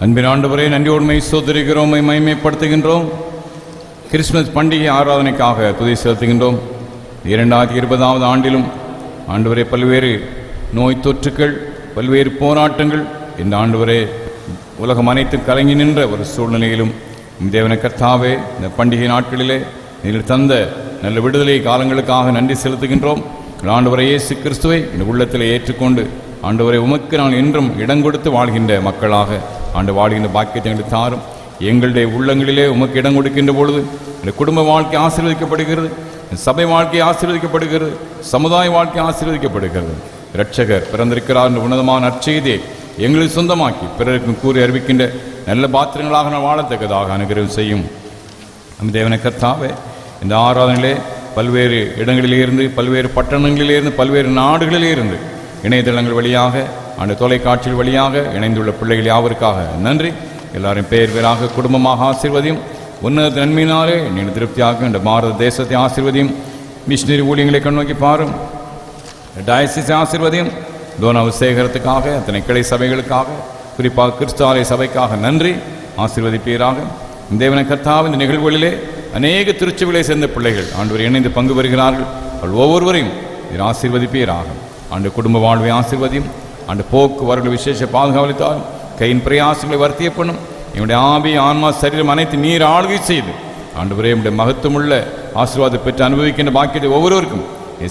அன்பின் ஆண்டவரே, நன்றியோடுமை சோதரிக்கிறோம், மகிமைப்படுத்துகின்றோம். கிறிஸ்துமஸ் பண்டிகை ஆராதனைக்காக துதி செலுத்துகின்றோம். 2020 ஆண்டிலும் ஆண்டவரே பல்வேறு நோய் தொற்றுக்கள், பல்வேறு போராட்டங்கள் இந்த ஆண்டவரே உலகம் அனைத்தும் கலங்கி நின்ற ஒரு சூழ்நிலையிலும் தேவன கர்த்தாவே, இந்த பண்டிகை நாட்களிலே நீங்கள் தந்த நல்ல விடுதலை காலங்களுக்காக நன்றி செலுத்துகின்றோம். ஆண்டவரை இயேசு கிறிஸ்துவை இந்த உள்ளத்தில் ஏற்றுக்கொண்டு ஆண்டவரை உமக்கு நான் என்றும் இடம் கொடுத்து வாழ்கின்ற மக்களாக ஆண்டு வாழ்கின்ற பாக்கியத்தை எங்களுக்கு தாரும். எங்களுடைய உள்ளங்களிலே உமக்கு இடம் கொடுக்கின்ற பொழுது இந்த குடும்ப வாழ்க்கை ஆசீர்வதிக்கப்படுகிறது, சபை வாழ்க்கை ஆசீர்வதிக்கப்படுகிறது, சமுதாய வாழ்க்கை ஆசீர்வதிக்கப்படுகிறது. இரட்சகர் பிறந்திருக்கிறார் என்ற உன்னதமான நற்செய்தியை எங்களுக்கு சொந்தமாக்கி பிறருக்கும் கூறி அறிவிக்கின்ற நல்ல பாத்திரங்களாக நான் வாழத்தக்கதாக அனுகிரகம் செய்யும். நம் தேவனை கர்த்தாவே, இந்த ஆராதனையிலே பல்வேறு இடங்களிலிருந்து, பல்வேறு பட்டணங்களிலிருந்து, பல்வேறு நாடுகளிலிருந்து இணையதளங்கள் வழியாக, அந்த தொலைக்காட்சிகள் வழியாக இணைந்துள்ள பிள்ளைகள் யாவருக்காக நன்றி. எல்லாரும் பேர் பேராக குடும்பமாக ஆசீர்வதியும். உன்னத நன்மையினாலே நீங்கள் திருப்தியாக இந்த பாரத தேசத்தை ஆசீர்வதியும். மிஷினரி ஊழியங்களை கண்ணோக்கி பாரும். டயசிஸ் ஆசீர்வதியும். தோனவு சேகரத்துக்காக, அத்தனை கிளை சபைகளுக்காக, குறிப்பாக கிறிஸ்தாலய சபைக்காக நன்றி. ஆசீர்வதிப்பீராக. தேவனை கர்த்தாவின் இந்த நிகழ்வுகளிலே அநேக திருச்சபைகளை சேர்ந்த பிள்ளைகள் ஆண்டவர் இணைந்து பங்கு பெறுகிறார்கள். அவள் ஒவ்வொருவரையும் ஆசீர்வதிப்பீராக. ஆண்டு குடும்ப வாழ்வை ஆசீர்வதியும். ஆண்டு போக்குவரவு விசேஷ பாதுகாவலித்தாலும் கையின் பிரயாசங்களை வர்த்திய பண்ணும். என்னுடைய ஆவி, ஆன்மா, சரீரம் அனைத்து நீர் ஆளுகை செய்து ஆண்டவரே என்னுடைய மகத்துவமுள்ள ஆசீர்வாதத்தை பெற்று அனுபவிக்கின்ற பாக்கியத்தை ஒவ்வொருவருக்கும்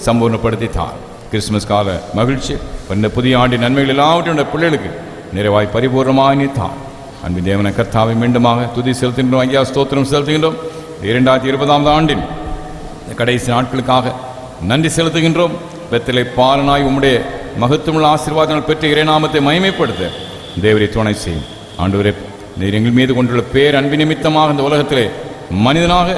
சம்பூர்ணப்படுத்தித்தார். கிறிஸ்துமஸ் கால மகிழ்ச்சி, இந்த புதிய ஆண்டின் நன்மைகள் எல்லாவற்றையும் பிள்ளைகளுக்கு நிறைவாய் பரிபூர்ணமாக நீத்தார். அன்பின் தேவன கர்த்தாவை மீண்டுமாக துதி செலுத்துகின்றோம். ஐயா ஸ்தோத்திரம் செலுத்துகின்றோம். 2020 ஆண்டின் கடைசி நாட்களுக்காக நன்றி செலுத்துகின்றோம். பெத்தலை பாலனாய் உம்முடைய மகத்துவமுள்ள ஆசீர்வாதங்கள் பெற்ற இறைநாமத்தை மகிமைப்படுத்த தேவரை துணை செய்யும். ஆண்டவரே, நீர் எங்கள் மீது கொண்டுள்ள பேர் அன்பு நிமித்தமாக இந்த உலகத்திலே மனிதனாக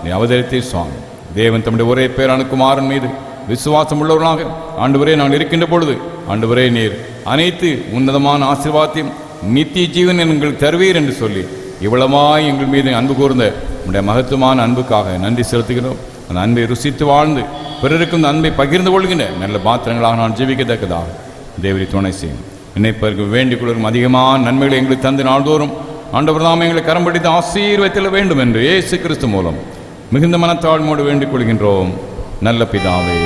நீ அவதரித்தீர் சுவாமி. தேவன் தம்முடைய ஒரே பேரான குமாரன் மீது விசுவாசம் உள்ளவர்களாக ஆண்டவரே நாங்கள் இருக்கின்ற பொழுது ஆண்டவரே நீர் அனைத்து உன்னதமான ஆசீர்வாதத்தையும் நித்திய ஜீவன் எங்களுக்கு தருவீர் என்று சொல்லி இவ்வளவாய் எங்கள் மீது அன்பு கூர்ந்த உடைய மகத்துவமான அன்புக்காக நன்றி செலுத்துகிறோம். அந்த அன்பை ருசித்து வாழ்ந்து பிறருக்கும் அந்த அன்பை பகிர்ந்து கொள்கின்ற நல்ல பாத்திரங்களாக நான் ஜீவிக்கத்தக்கதாக தேவரை துணை செய்யும். நினைப்பதற்கு வேண்டிக் கொள்ளும் அதிகமான நன்மைகளை எங்களுக்கு தந்து நாள்தோறும் ஆண்டவர் தாம் எங்களை கரம் பிடித்து ஆசீர்வதிக்க வேண்டும் என்று இயேசு கிறிஸ்து மூலம் மிகுந்த மனத்தாழ்மையோடு வேண்டிக் கொள்கின்றோம். நல்ல பிதாவே.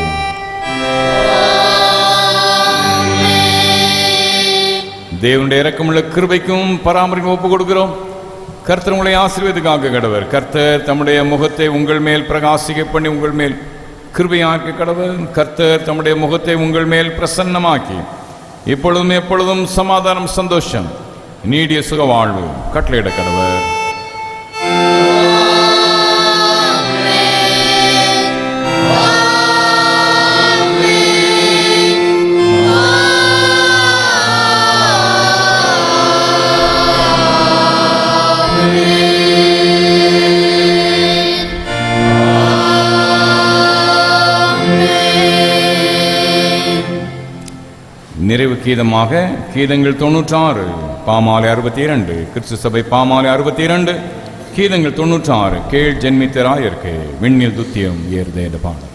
தேவனுடைய இரக்கமுள்ள கிருபைக்கும் பராமரிக்கும் ஒப்புக் கொடுக்கிறோம். கர்த்தர் உங்களை ஆசீர்வதிக்காக கடவர். கர்த்தர் தம்முடைய முகத்தை உங்கள் மேல் பிரகாசிக்க பண்ணி உங்கள் மேல் கிருபையாக்க கடவர். கர்த்தர் தம்முடைய முகத்தை உங்கள் மேல் பிரசன்னமாக்கி இப்பொழுதும் எப்பொழுதும் சமாதானம், சந்தோஷம், நீடிய சுக வாழ்வு கட்டளையிட கடவர். நிறைவு கீதமாக கீதங்கள் 96, பாமாலை 62, கிறிஸ்து சபை பாமாலை 62, கீதங்கள் 96, கேள் ஜென்மித்தராயர்க்கு விண்ணில் துத்தியம் ஏறுதேத பாடல்.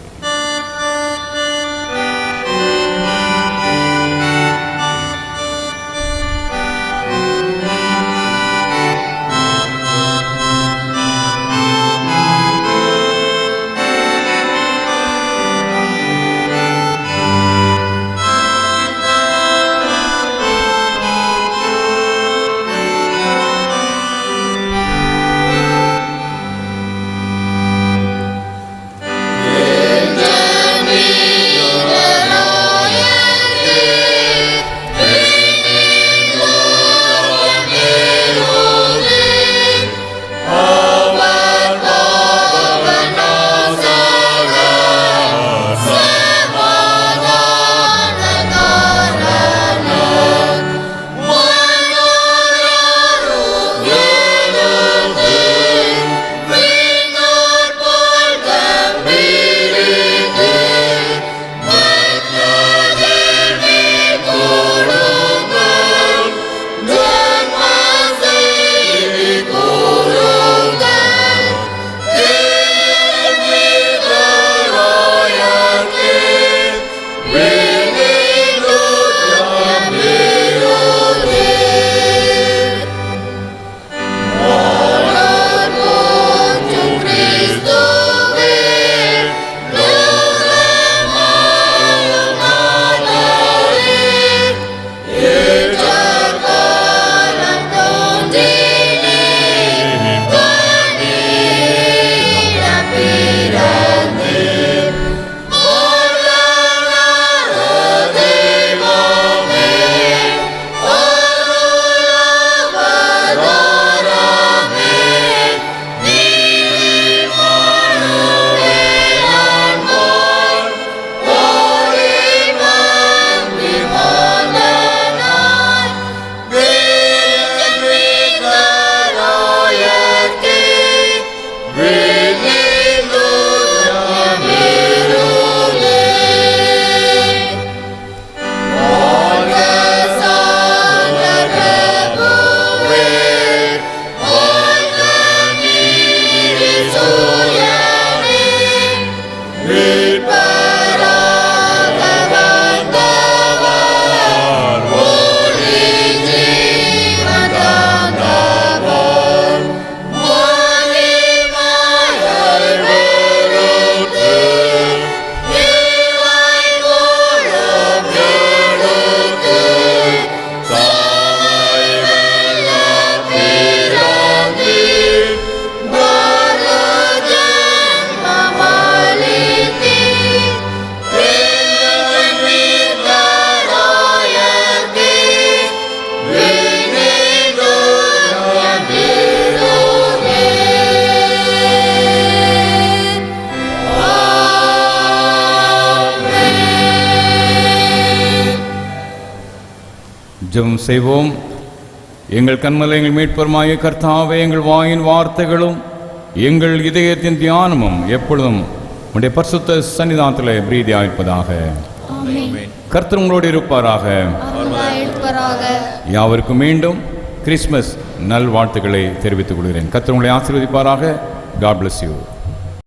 ஜெபம் செய்வோம். எங்கள் கண்மலை எங்கள் மீட்பருமாய கர்த்தாவே, எங்கள் வாயின் வார்த்தைகளும் எங்கள் இதயத்தின் தியானமும் எப்பொழுதும் உடைய பரிசுத்த சன்னிதானத்திலே பிரீதியாயிருப்பதாக. கர்த்தர் உங்களோடு இருப்பாராக. யாவருக்கும் மீண்டும் கிறிஸ்மஸ் நல்வாழ்த்துக்களை தெரிவித்துக் கொள்கிறேன். கர்த்தர் உங்களை ஆசீர்வதிப்பாராக. God bless you.